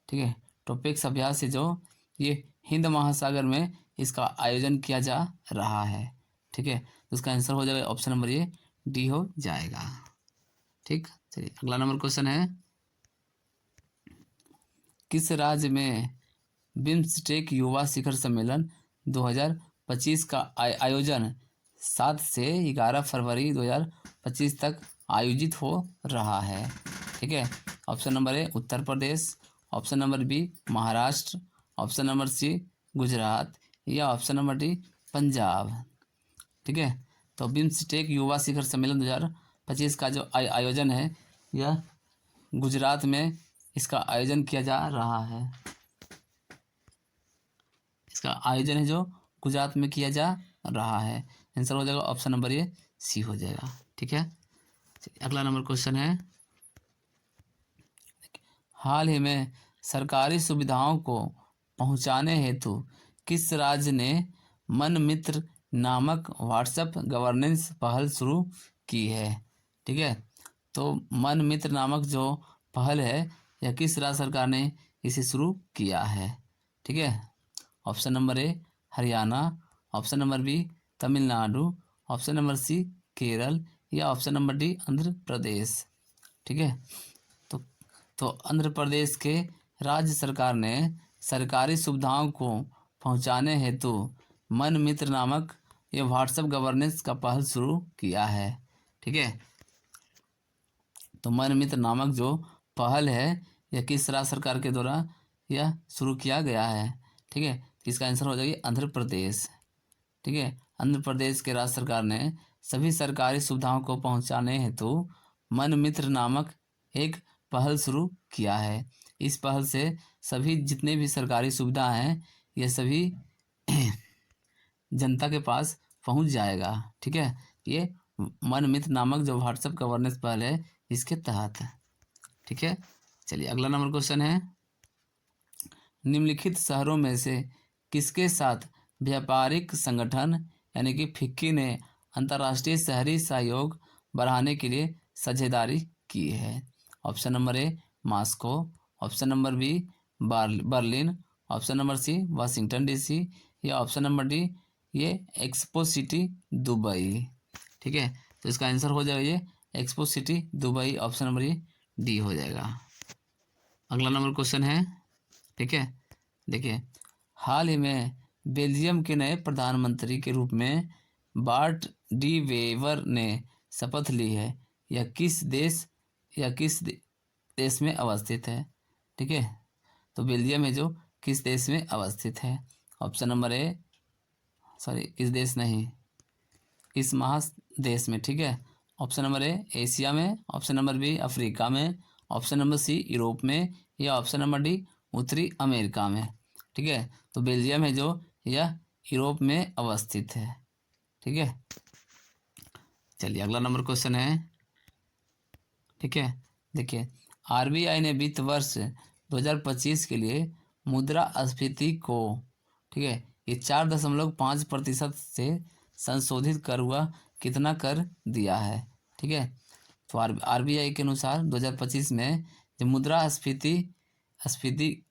ठीक है, ट्रोपेक्स अभ्यास है जो ये हिंद महासागर में इसका आयोजन किया जा रहा है। ठीक है, तो इसका आंसर हो जाएगा ऑप्शन नंबर ये डी हो जाएगा। ठीक, चलिए अगला नंबर क्वेश्चन है, किस राज्य में बिम्स्टेक युवा शिखर सम्मेलन 2025 का आयोजन 7 से 11 फरवरी 2025 तक आयोजित हो रहा है? ठीक है, option number A Uttar Pradesh, option number B Maharashtra, option number C Gujarat, या ऑप्शन नंबर डी पंजाब। ठीक है, तो बिम्स्टेक युवा शिखर सम्मेलन 2025 का जो आयोजन है यह गुजरात में इसका आयोजन किया जा रहा है। इसका आयोजन है जो गुजरात में किया जा रहा है। आंसर हो जाएगा ऑप्शन नंबर ये सी हो जाएगा। ठीक है, अगला नंबर क्वेश्चन है, हाल ही में सरकारी सुविधाओं को पहुंचाने हेतु किस राज्य ने मन मित्र नामक व्हाट्सएप गवर्नेंस पहल शुरू की है? ठीक है, तो मन मित्र नामक जो पहल है यह किस राज्य सरकार ने इसे शुरू किया है? ठीक है, option number A Haryana, option number B Tamil Nadu, option number C Kerala, या option number D Andhra Pradesh. ठीक है, तो आंध्र प्रदेश के राज्य सरकार ने सरकारी सुविधाओं को पहुंचाने हेतु मन मित्र नामक ये व्हाट्सएप गवर्नेंस का पहल शुरू किया है। ठीक है, तो मन मित्र नामक जो पहल है यह किस राज्य सरकार के द्वारा यह शुरू किया गया है? ठीक है, तो इसका आंसर हो जाएगी आंध्र प्रदेश। ठीक है, आंध्र प्रदेश के राज्य सरकार ने सभी सरकारी सुविधाओं को पहुंचाने हेतु मन मित्र नामक एक पहल शुरू किया है। इस पहल से सभी जितने भी सरकारी सुविधा हैं ये सभी जनता के पास पहुंच जाएगा। ठीक है, ये मन मित्र नामक जो व्हाट्सएप गवर्नेंस पहल है इसके तहत। ठीक है, चलिए अगला नंबर क्वेश्चन है, निम्नलिखित शहरों में से किसके साथ व्यापारिक संगठन यानी कि फिक्की ने अंतर्राष्ट्रीय शहरी सहयोग बढ़ाने के लिए साझेदारी की है? Option number A Moscow, option number B Berlin, option number C Washington DC, या ऑप्शन नंबर डी ये एक्सपो सिटी दुबई। ठीक है, तो इसका आंसर हो जाएगा ये expo city Dubai, option number ये डी हो जाएगा। अगला नंबर क्वेश्चन है, ठीक है, देखिए, हाल ही में बेल्जियम के नए प्रधानमंत्री के रूप में बार्ट डी वेवर ने शपथ ली है। यह किस देश में अवस्थित है? ठीक है, तो बेल्जियम है जो किस देश में अवस्थित है? ऑप्शन नंबर ए किस देश नहीं, किस महादेश में? ठीक है, ऑप्शन नंबर ए एशिया में, ऑप्शन नंबर बी अफ्रीका में, ऑप्शन नंबर सी यूरोप में, या ऑप्शन नंबर डी उत्तरी अमेरिका में। ठीक है, तो बेल्जियम है जो यह यूरोप में अवस्थित है। ठीक है, चलिए अगला नंबर क्वेश्चन है, ठीक है, देखिए, आरबीआई ने वित्त वर्ष 2025 के लिए मुद्रास्फीति को, ठीक है, ये 4.5% से संशोधित कर हुआ कितना कर दिया है? ठीक है, तो आरबीआई के अनुसार 2025 में जो मुद्रास्फीति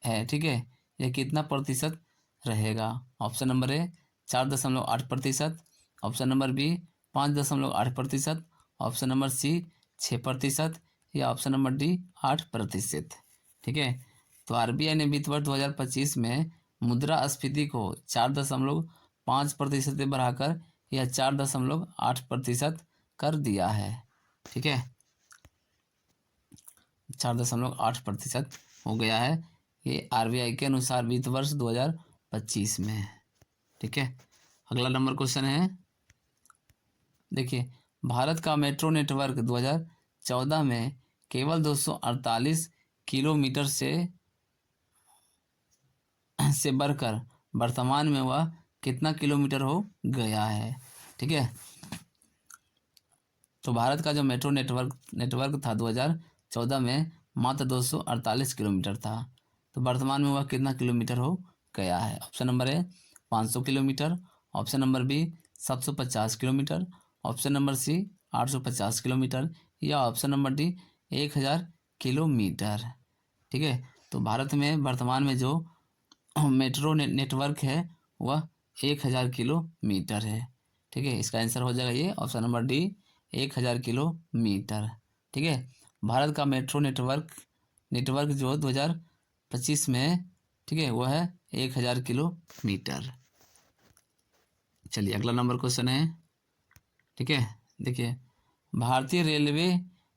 है, ठीक है, यह कितना प्रतिशत रहेगा? Option number A 4.8%, option number B 5.8%, option number C 6% या ऑप्शन नंबर डी 8%। ठीक है, तो आरबीआई ने वित्त वर्ष 2025 में मुद्रास्फीति को 4.5% से बढ़ाकर यह 4.8% कर दिया है। ठीक है, 4.8% हो गया है ये आरबीआई के अनुसार वित्त वर्ष 2025 में। ठीक है, अगला नंबर क्वेश्चन है, देखिए भारत का मेट्रो नेटवर्क 2014 में केवल 248 किलोमीटर से बढ़कर वर्तमान में वह कितना किलोमीटर हो गया है। ठीक है, तो भारत का जो मेट्रो नेटवर्क था 2014 में मात्र 248 किलोमीटर था, तो वर्तमान में वह कितना किलोमीटर हो गया है। Option number A 500 kilometre, option number B 750 kilometre, option number C 850 kilometre या ऑप्शन नंबर डी 1000 किलोमीटर। ठीक है, तो भारत में वर्तमान में जो मेट्रो नेटवर्क है वह 1000 किलोमीटर है। ठीक है, इसका आंसर हो जाएगा ये ऑप्शन नंबर डी 1000 किलोमीटर। ठीक है, भारत का मेट्रो नेटवर्क जो 2025 में, ठीक है, वह है 1000 किलोमीटर। चलिए अगला नंबर क्वेश्चन है। ठीक है, देखिए भारतीय रेलवे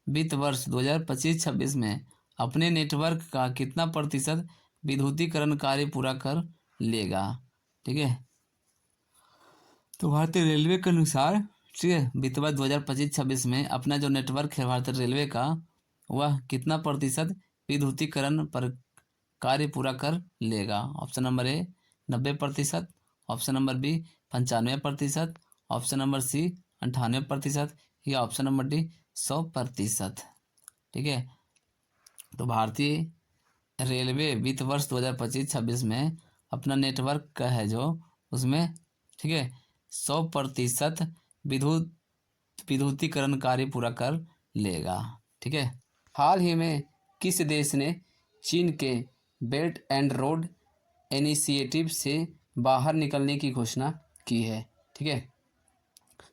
वित्त वर्ष 2025-26 में अपने नेटवर्क का कितना प्रतिशत विद्युतीकरण कार्य पूरा कर लेगा। ठीक है, तो भारतीय रेलवे के अनुसार, ठीक है, वित्त वर्ष 2025-26 में अपना जो नेटवर्क है भारतीय रेलवे का, वह कितना प्रतिशत विद्युतीकरण पर कार्य पूरा कर लेगा। Option number A 90%, option number B 95%, option number C 98% या ऑप्शन नंबर डी 100%। ठीक है, तो भारतीय रेलवे वित्त वर्ष 2025-26 में अपना नेटवर्क का है जो उसमें, ठीक है, 100% विद्युतीकरण कार्य पूरा कर लेगा। ठीक है, हाल ही में किस देश ने चीन के बेल्ट एंड रोड इनिशिएटिव से बाहर निकलने की घोषणा की है। ठीक है,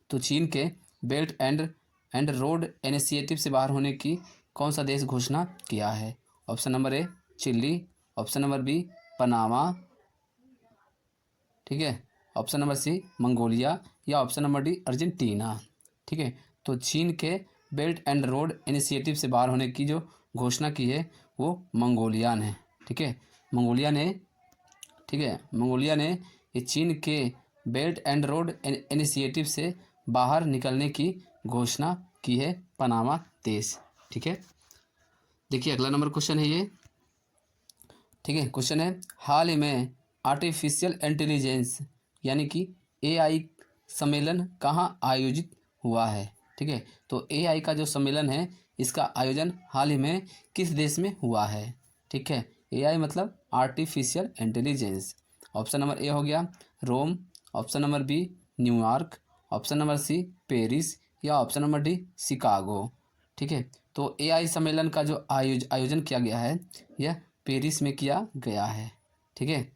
तो चीन के बेल्ट एंड रोड इनिशिएटिव से बाहर होने की कौन सा देश घोषणा किया है। Option number A Chile, option number B Panama, ठीक है, ऑप्शन नंबर सी मंगोलिया या ऑप्शन नंबर डी अर्जेंटीना। ठीक है, तो चीन के बेल्ट एंड रोड इनिशिएटिव से बाहर होने की जो घोषणा की है वो मंगोलिया ने। ठीक है, मंगोलिया ने, ठीक है, मंगोलिया ने ये चीन के बेल्ट एंड रोड इनिशिएटिव से बाहर निकलने की घोषणा की है पनामा देश। ठीक है, देखिए अगला नंबर क्वेश्चन है ये। ठीक है, क्वेश्चन है हाल ही में आर्टिफिशियल इंटेलिजेंस यानी कि एआई सम्मेलन कहाँ आयोजित हुआ है। ठीक है, तो एआई का जो सम्मेलन है इसका आयोजन हाल ही में किस देश में हुआ है। ठीक है, एआई मतलब artificial intelligence. Option number A हो गया Rome, option number B New York, option number C Paris या ऑप्शन नंबर डी शिकागो। ठीक है, तो एआई सम्मेलन का जो आयोजन किया गया है यह पेरिस में किया गया है। ठीक है,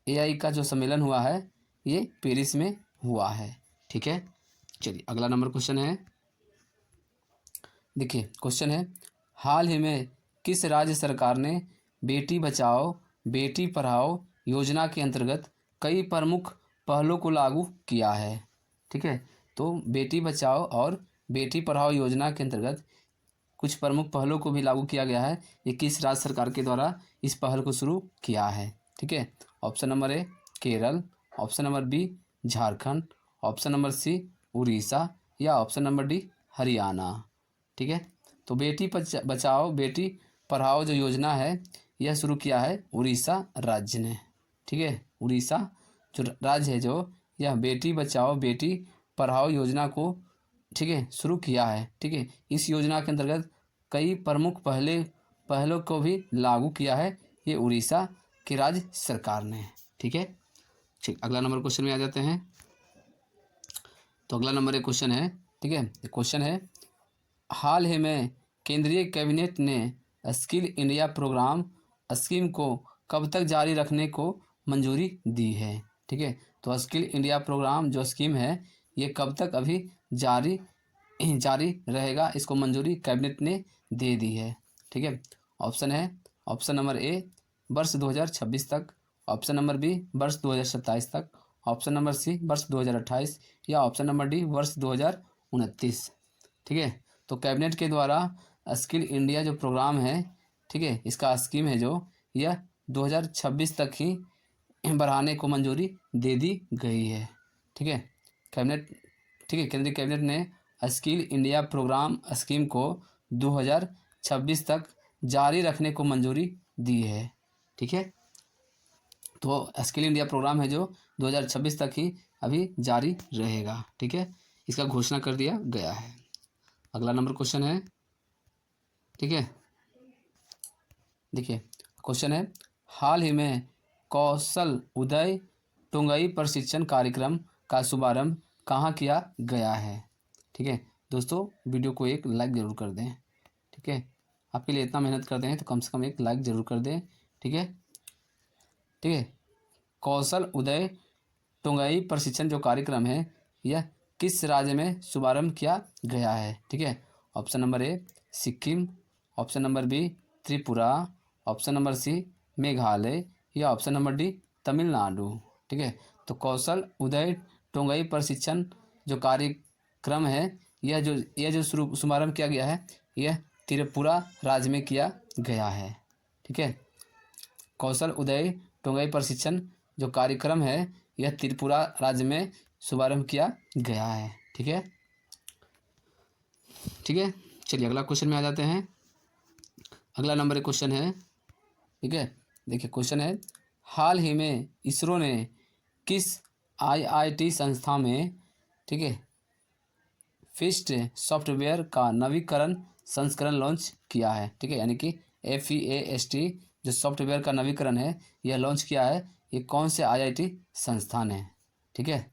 एआई का जो सम्मेलन हुआ है ये पेरिस में हुआ है। ठीक है, चलिए अगला नंबर क्वेश्चन है। देखिए क्वेश्चन है हाल ही में किस राज्य सरकार ने बेटी बचाओ बेटी पढ़ाओ योजना के अंतर्गत कई प्रमुख पहलों को लागू किया है। ठीक है, तो बेटी बचाओ और बेटी पढ़ाओ योजना के अंतर्गत कुछ प्रमुख पहलों को भी लागू किया गया है। ये किस राज्य सरकार के द्वारा इस पहल को शुरू किया है। ठीक है, option number A Kerala, option number B Jharkhand, option number C Orissa या ऑप्शन नंबर डी हरियाणा। ठीक है, तो बेटी बचाओ बेटी पढ़ाओ जो योजना है यह शुरू किया है उड़ीसा राज्य ने। ठीक है, उड़ीसा जो राज्य है जो यह बेटी बचाओ बेटी पढ़ाओ योजना को, ठीक है, शुरू किया है। ठीक है, इस योजना के अंतर्गत कई प्रमुख पहलों को भी लागू किया है ये उड़ीसा की राज्य सरकार ने। ठीक है, ठीक अगला नंबर क्वेश्चन में आ जाते हैं। तो अगला नंबर एक क्वेश्चन है। ठीक है, क्वेश्चन है हाल ही में केंद्रीय कैबिनेट ने स्किल इंडिया प्रोग्राम स्कीम को कब तक जारी रखने को मंजूरी दी है। ठीक है, तो स्किल इंडिया प्रोग्राम जो स्कीम है ये कब तक अभी जारी जारी रहेगा, इसको मंजूरी कैबिनेट ने दे दी है। ठीक है, ऑप्शन है ऑप्शन नंबर ए वर्ष 2026 तक, ऑप्शन नंबर बी वर्ष 2027 तक, ऑप्शन नंबर सी वर्ष 2028 या ऑप्शन नंबर डी वर्ष 2029। ठीक है, तो कैबिनेट के द्वारा स्किल इंडिया जो प्रोग्राम है, ठीक है, इसका स्कीम है जो, यह 2026 तक ही बढ़ाने को मंजूरी दे दी गई है। ठीक है, कैबिनेट, ठीक है, केंद्रीय कैबिनेट ने स्किल इंडिया प्रोग्राम स्कीम को 2026 तक जारी रखने को मंजूरी दी है। ठीक है, तो स्किल इंडिया प्रोग्राम है जो 2026 तक ही अभी जारी रहेगा। ठीक है, इसका घोषणा कर दिया गया है। अगला नंबर क्वेश्चन है, ठीक है, देखिए क्वेश्चन है, हाल ही में कौशल उदय टुंगई प्रशिक्षण कार्यक्रम का शुभारंभ कहाँ किया गया है। ठीक है दोस्तों, वीडियो को एक लाइक ज़रूर कर दें। ठीक है, आपके लिए इतना मेहनत करते हैं तो कम से कम एक लाइक ज़रूर कर दें। ठीक है, ठीक है, कौशल उदय टुंगई प्रशिक्षण जो कार्यक्रम है, यह किस राज्य में शुभारंभ किया गया है। ठीक है, option number A Sikkim, option number B Tripura, option number C Meghalaya या ऑप्शन नंबर डी तमिलनाडु। ठीक है, तो कौशल उदय टुंगई प्रशिक्षण जो कार्यक्रम है, यह जो शुभारंभ किया गया है, यह त्रिपुरा राज्य में किया गया है। ठीक है, कौशल उदय टुंगई प्रशिक्षण जो कार्यक्रम है, यह त्रिपुरा राज्य में शुभारंभ किया गया है। ठीक है, ठीक है, चलिए अगला क्वेश्चन में आ जाते हैं। अगला नंबर क्वेश्चन है, ठीक है, देखिए क्वेश्चन है, हाल ही में इसरो ने किस आईआईटी संस्था में, ठीक है, फिस्ट सॉफ्टवेयर का नवीकरण संस्करण लॉन्च किया है। ठीक है, यानी कि FEAST जो सॉफ्टवेयर का नवीकरण है, यह लॉन्च किया है, ये कौन से आईआईटी संस्थान है। ठीक है,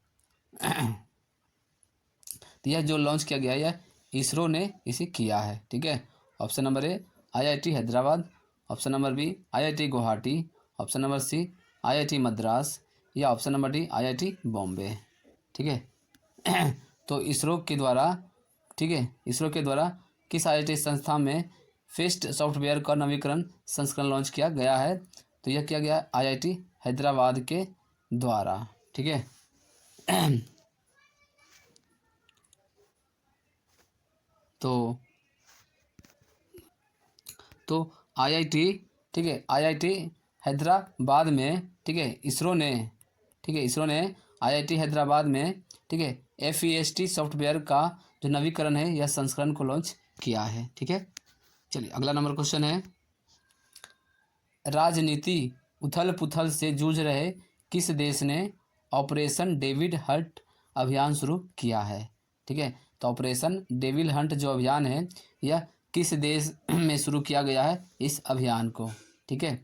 तो यह जो लॉन्च किया गया है, यह इसरो ने इसे किया है। ठीक है, option number A IIT Hyderabad, option number B IIT Guwahati, option number C IIT Madras या option number D IIT Bombay. ठीक है, तो इसरो के द्वारा, ठीक है, इसरो के द्वारा किस IIT संस्था में फिस्ट सॉफ्टवेयर का नवीकरण संस्करण लॉन्च किया गया है, तो यह किया गया IIT हैदराबाद के द्वारा। ठीक है, तो IIT, ठीक है, IIT हैदराबाद में, ठीक है, इसरो ने, ठीक है, इसरो ने IIT हैदराबाद में, ठीक है, FEST सॉफ्टवेयर का जो नवीकरण है, यह संस्करण को लॉन्च किया है। ठीक है, चलिए अगला नंबर क्वेश्चन है, राजनीति उथल पुथल से जूझ रहे किस देश ने ऑपरेशन डेविड हंट अभियान शुरू किया है। ठीक है, तो ऑपरेशन डेविड हंट जो अभियान है, यह किस देश में शुरू किया गया है इस अभियान को। ठीक है,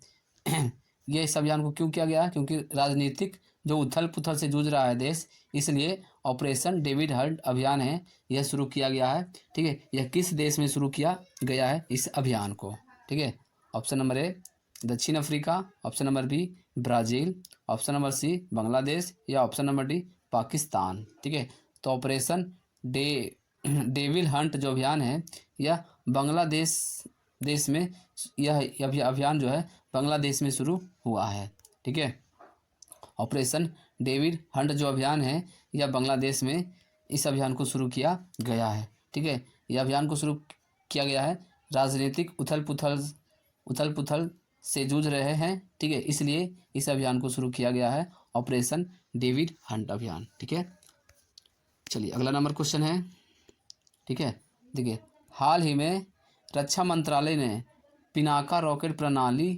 यह इस अभियान को क्यों किया गया है, क्योंकि राजनीतिक जो उथल पुथल से जूझ रहा है देश, इसलिए ऑपरेशन डेविड हंट अभियान है, यह शुरू किया गया है। ठीक है, यह किस देश में शुरू किया गया है इस अभियान को। ठीक है, ऑप्शन नंबर ए दक्षिण Africa, option number B Brazil, option number C Bangladesh या ऑप्शन नंबर डी पाकिस्तान। ठीक है, तो ऑपरेशन डेविड हंट जो अभियान है, यह बांग्लादेश देश में, यह अभियान जो है बांग्लादेश में शुरू हुआ है। ठीक है, ऑपरेशन डेविड हंट जो अभियान है, यह बांग्लादेश में इस अभियान को शुरू किया गया है। ठीक है, यह अभियान को शुरू किया गया है, राजनीतिक उथल पुथल से जूझ रहे हैं। ठीक है, इसलिए इस अभियान को शुरू किया गया है, ऑपरेशन डेविड हंट अभियान। ठीक है, चलिए अगला नंबर क्वेश्चन है। ठीक है, देखिए हाल ही में रक्षा मंत्रालय ने पिनाका रॉकेट प्रणाली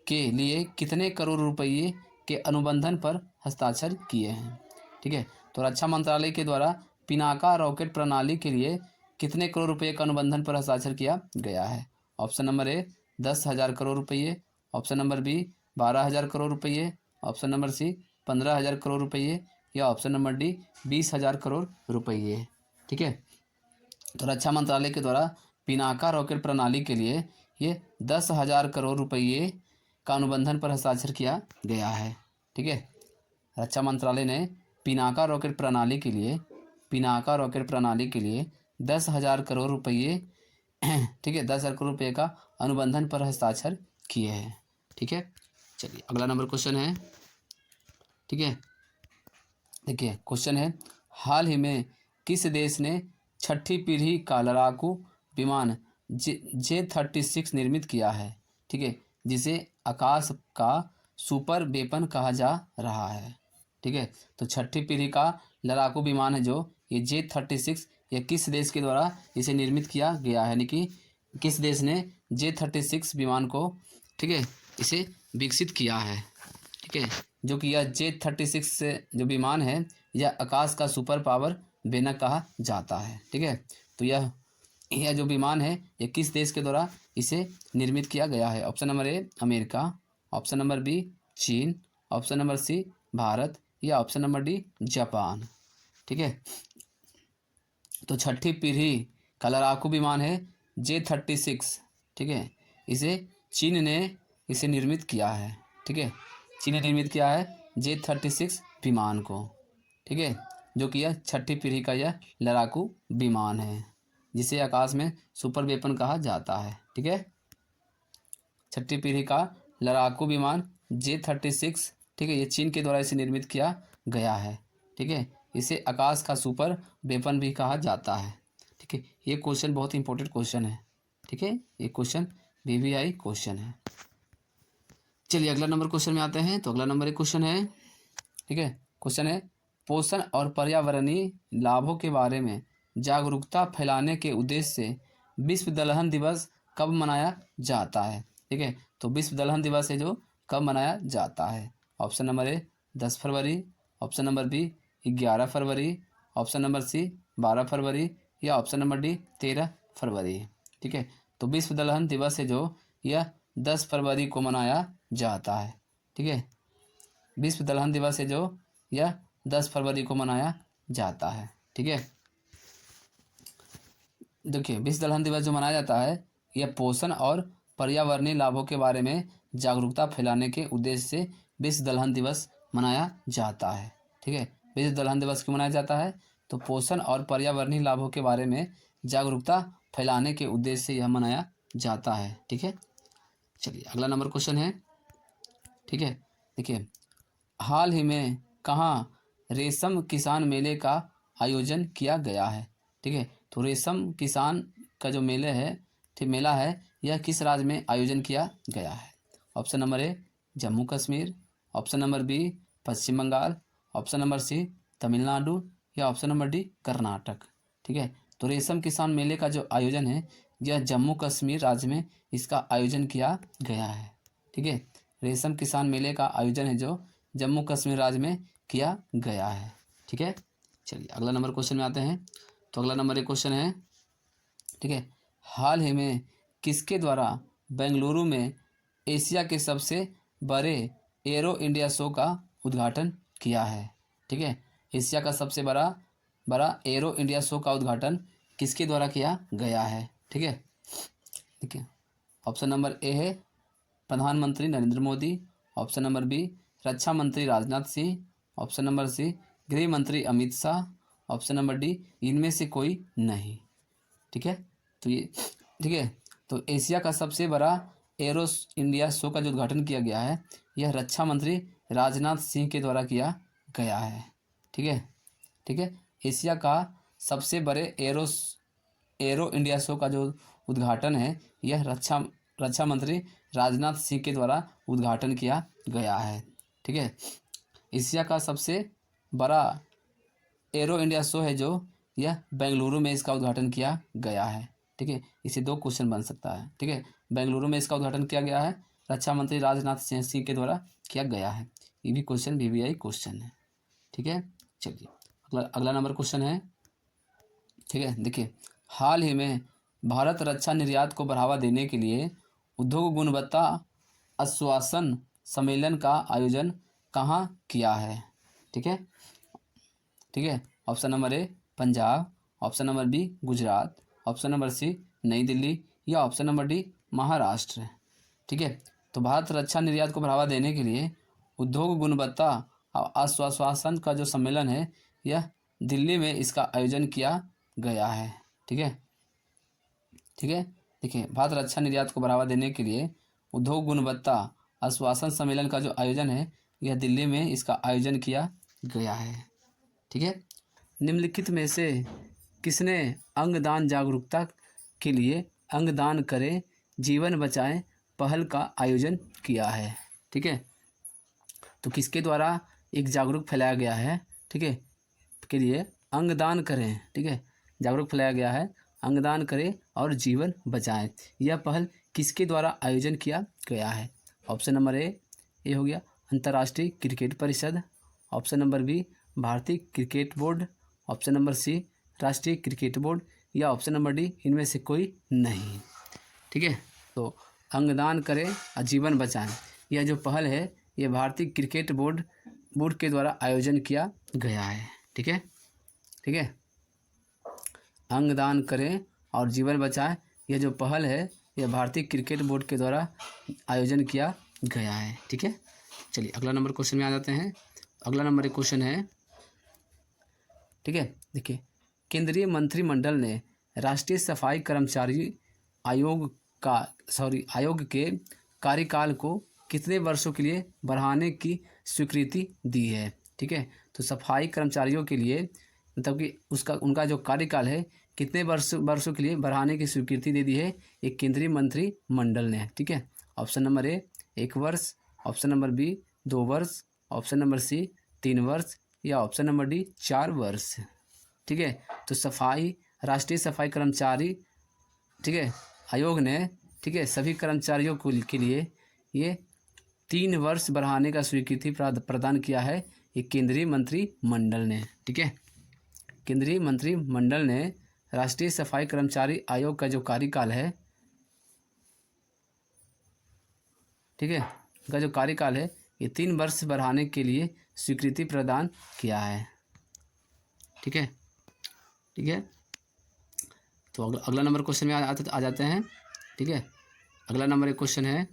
के लिए कितने करोड़ रुपये के अनुबंधन पर हस्ताक्षर किए हैं। ठीक है, तो रक्षा मंत्रालय के द्वारा पिनाका रॉकेट प्रणाली के लिए कितने करोड़ रुपये का अनुबंधन पर हस्ताक्षर किया गया है। ऑप्शन नंबर ए 10,000 करोड़ रुपये, ऑप्शन नंबर बी 12,000 करोड़ रुपये, ऑप्शन नंबर सी 15,000 करोड़ रुपये या ऑप्शन नंबर डी 20,000 करोड़ रुपये। ठीक है, तो रक्षा मंत्रालय के द्वारा पिनाका रॉकेट प्रणाली के लिए ये 10,000 करोड़ रुपये का अनुबंधन पर हस्ताक्षर किया गया है। ठीक है, रक्षा मंत्रालय ने पिनाका रॉकेट प्रणाली के लिए 10,000 करोड़ रुपये ठीक है 10,000 करोड़ रुपये का अनुबंधन पर हस्ताक्षर किए हैं। ठीक है, चलिए अगला नंबर क्वेश्चन है। ठीक है, देखिए क्वेश्चन है, हाल ही में किस देश ने छठी पीढ़ी का लड़ाकू विमान J-36 निर्मित किया है? ठीक है, जिसे आकाश का सुपर वेपन कहा जा रहा है। ठीक है, तो छठी पीढ़ी का लड़ाकू विमान है जो ये J-36, ये किस देश के द्वारा इसे निर्मित किया गया है, यानी कि किस देश ने J-36 विमान को, ठीक है, इसे विकसित किया है। ठीक है, जो कि यह J-36 से जो विमान है यह आकाश का सुपर पावर वेपन कहा जाता है। ठीक है, तो यह जो विमान है यह किस देश के द्वारा इसे निर्मित किया गया है? Option number A America, option number B चीन, ऑप्शन नंबर सी भारत, या ऑप्शन नंबर डी जापान। ठीक है, तो छठी पीढ़ी का लड़ाकू विमान है J-36। ठीक है, इसे चीन ने इसे निर्मित किया है। ठीक है, चीन ने निर्मित किया है J-36 विमान को। ठीक है, जो कि यह छठी पीढ़ी का यह लड़ाकू विमान है जिसे आकाश में सुपर वेपन कहा जाता है। ठीक है, छठी पीढ़ी का लड़ाकू विमान J-36, ठीक है, ये चीन के द्वारा इसे निर्मित किया गया है। ठीक है, इसे आकाश का सुपर वेपन भी कहा जाता है। ठीक है, ये क्वेश्चन बहुत इंपॉर्टेंट क्वेश्चन है। ठीक है, ये क्वेश्चन VVI क्वेश्चन है। चलिए अगला नंबर क्वेश्चन में आते हैं। तो अगला नंबर एक क्वेश्चन है। ठीक है, क्वेश्चन है, पोषण और पर्यावरणीय लाभों के बारे में जागरूकता फैलाने के उद्देश्य से विश्व दलहन दिवस कब मनाया जाता है? ठीक है, तो विश्व दलहन दिवस है जो कब मनाया जाता है? ऑप्शन नंबर ए 10 फरवरी, ऑप्शन नंबर बी 11 फरवरी, ऑप्शन नंबर सी 12 फरवरी, या ऑप्शन नंबर डी 13 फरवरी। ठीक है, तो विश्व दलहन दिवस है जो यह 10 फरवरी को मनाया जाता है। ठीक है, विश्व दलहन दिवस है जो यह 10 फरवरी को मनाया जाता है। ठीक है, देखिए विश्व दलहन दिवस जो मनाया जाता है यह पोषण और पर्यावरणीय लाभों के बारे में जागरूकता फैलाने के उद्देश्य से विश्व दलहन दिवस मनाया जाता है। ठीक है, विश्व दलहन दिवस क्यों मनाया जाता है? तो पोषण और पर्यावरणीय लाभों के बारे में जागरूकता फैलाने के उद्देश्य से यह मनाया जाता है। ठीक है, चलिए अगला नंबर क्वेश्चन है। ठीक है, देखिए हाल ही में कहाँ रेशम किसान मेले का आयोजन किया गया है? ठीक है, तो रेशम किसान का जो मेला है यह किस राज्य में आयोजन किया गया है? Option number A Jammu Kashmir, option number B Paschim Bengal, option number C Tamil Nadu, या ऑप्शन नंबर डी कर्नाटक। ठीक है, तो रेशम किसान मेले का जो आयोजन है यह जम्मू कश्मीर राज्य में इसका आयोजन किया गया है। ठीक है, रेशम किसान मेले का आयोजन है जो जम्मू कश्मीर राज्य में किया गया है। ठीक है, चलिए अगला नंबर क्वेश्चन में आते हैं। तो अगला नंबर एक क्वेश्चन है। ठीक है, हाल ही में किसके द्वारा बेंगलुरु में एशिया के सबसे बड़े एरो इंडिया शो का उद्घाटन किया है? ठीक है, एशिया का सबसे बड़ा एरो इंडिया शो का उद्घाटन किसके द्वारा किया गया है? ठीक है, देखिए ऑप्शन नंबर ए है प्रधानमंत्री Narendra Modi, option number B रक्षा मंत्री Rajnath Singh, option number C गृह मंत्री Amit Shah, option number D इनमें से कोई नहीं। ठीक है, तो ये ठीक है, तो एशिया का सबसे बड़ा एरो इंडिया शो का जो उद्घाटन किया गया है यह रक्षा मंत्री राजनाथ सिंह के द्वारा किया गया है। ठीक है, ठीक है, एशिया का सबसे बड़े एरो इंडिया शो का जो उद्घाटन है यह रक्षा मंत्री राजनाथ सिंह के द्वारा उद्घाटन किया गया है। ठीक है, एशिया का सबसे बड़ा एरो इंडिया शो है जो यह बेंगलुरु में इसका उद्घाटन किया गया है। ठीक है, इसे 2 क्वेश्चन बन सकता है। ठीक है, बेंगलुरु में इसका उद्घाटन किया गया है, रक्षा मंत्री राजनाथ सिंह के द्वारा किया गया है। ये भी क्वेश्चन VVI क्वेश्चन है। ठीक है, चलिए अगला नंबर क्वेश्चन है। ठीक है, देखिए हाल ही में भारत रक्षा निर्यात को बढ़ावा देने के लिए उद्योग गुणवत्ता आश्वासन सम्मेलन का आयोजन कहाँ किया है? ठीक है, ठीक है, option number A Punjab, option number B Gujarat, option number C नई दिल्ली, या ऑप्शन नंबर डी महाराष्ट्र। ठीक है, तो भारत रक्षा निर्यात को बढ़ावा देने के लिए उद्योग गुणवत्ता आश्वासन का जो सम्मेलन है यह दिल्ली में इसका आयोजन किया गया है। ठीक है, ठीक है। देखिए, भारत रक्षा निर्यात को बढ़ावा देने के लिए उद्योग गुणवत्ता आश्वासन सम्मेलन का जो आयोजन है, यह दिल्ली में इसका आयोजन किया गया है। ठीक है। निम्नलिखित में से किसने अंगदान जागरूकता के लिए अंगदान करें जीवन बचाएं पहल का आयोजन किया है? ठीक है, तो किसके द्वारा एक जागरूक फैलाया गया है, ठीक है, के लिए अंगदान करें, ठीक है, जागरूक फैलाया गया है, अंगदान करें और जीवन बचाएं। यह पहल किसके द्वारा आयोजन किया गया है? ऑप्शन नंबर ए हो गया अंतर्राष्ट्रीय क्रिकेट परिषद, ऑप्शन नंबर बी भारतीय cricket board, option number C राष्ट्रीय क्रिकेट बोर्ड, या ऑप्शन नंबर डी इनमें से कोई नहीं। ठीक है, तो अंगदान करें और जीवन बचाएं, यह जो पहल है ये भारतीय क्रिकेट बोर्ड के द्वारा आयोजन किया गया है। ठीक है, ठीक है, अंगदान करें और जीवन बचाएं, यह जो पहल है यह भारतीय क्रिकेट बोर्ड के द्वारा आयोजन किया गया है। ठीक है, चलिए अगला नंबर क्वेश्चन में आ जाते हैं। अगला नंबर एक क्वेश्चन है, ठीक है, देखिए, केंद्रीय मंत्रिमंडल ने राष्ट्रीय सफाई कर्मचारी आयोग के कार्यकाल को कितने वर्षों के लिए बढ़ाने की स्वीकृति दी है? ठीक है, तो सफाई कर्मचारियों के लिए मतलब कि उनका जो कार्यकाल है कितने वर्षों के लिए बढ़ाने की स्वीकृति दे दी है एक केंद्रीय मंत्रिमंडल ने? ठीक है, ऑप्शन नंबर ए 1 वर्ष, ऑप्शन नंबर बी 2 वर्ष, ऑप्शन नंबर सी 3 वर्ष, या ऑप्शन नंबर डी 4 वर्ष। ठीक है, तो राष्ट्रीय सफाई कर्मचारी, ठीक है, आयोग ने, ठीक है, सभी कर्मचारियों के लिए ये 3 वर्ष बढ़ाने का स्वीकृति प्रदान किया है एक केंद्रीय मंत्रिमंडल ने। ठीक है, केंद्रीय मंत्रिमंडल ने राष्ट्रीय सफाई कर्मचारी आयोग का जो कार्यकाल है, ठीक है, उनका जो कार्यकाल है ये 3 वर्ष बढ़ाने के लिए स्वीकृति प्रदान किया है। ठीक है, ठीक है, तो अगला नंबर क्वेश्चन में आ जाते हैं। ठीक है, अगला नंबर एक क्वेश्चन है,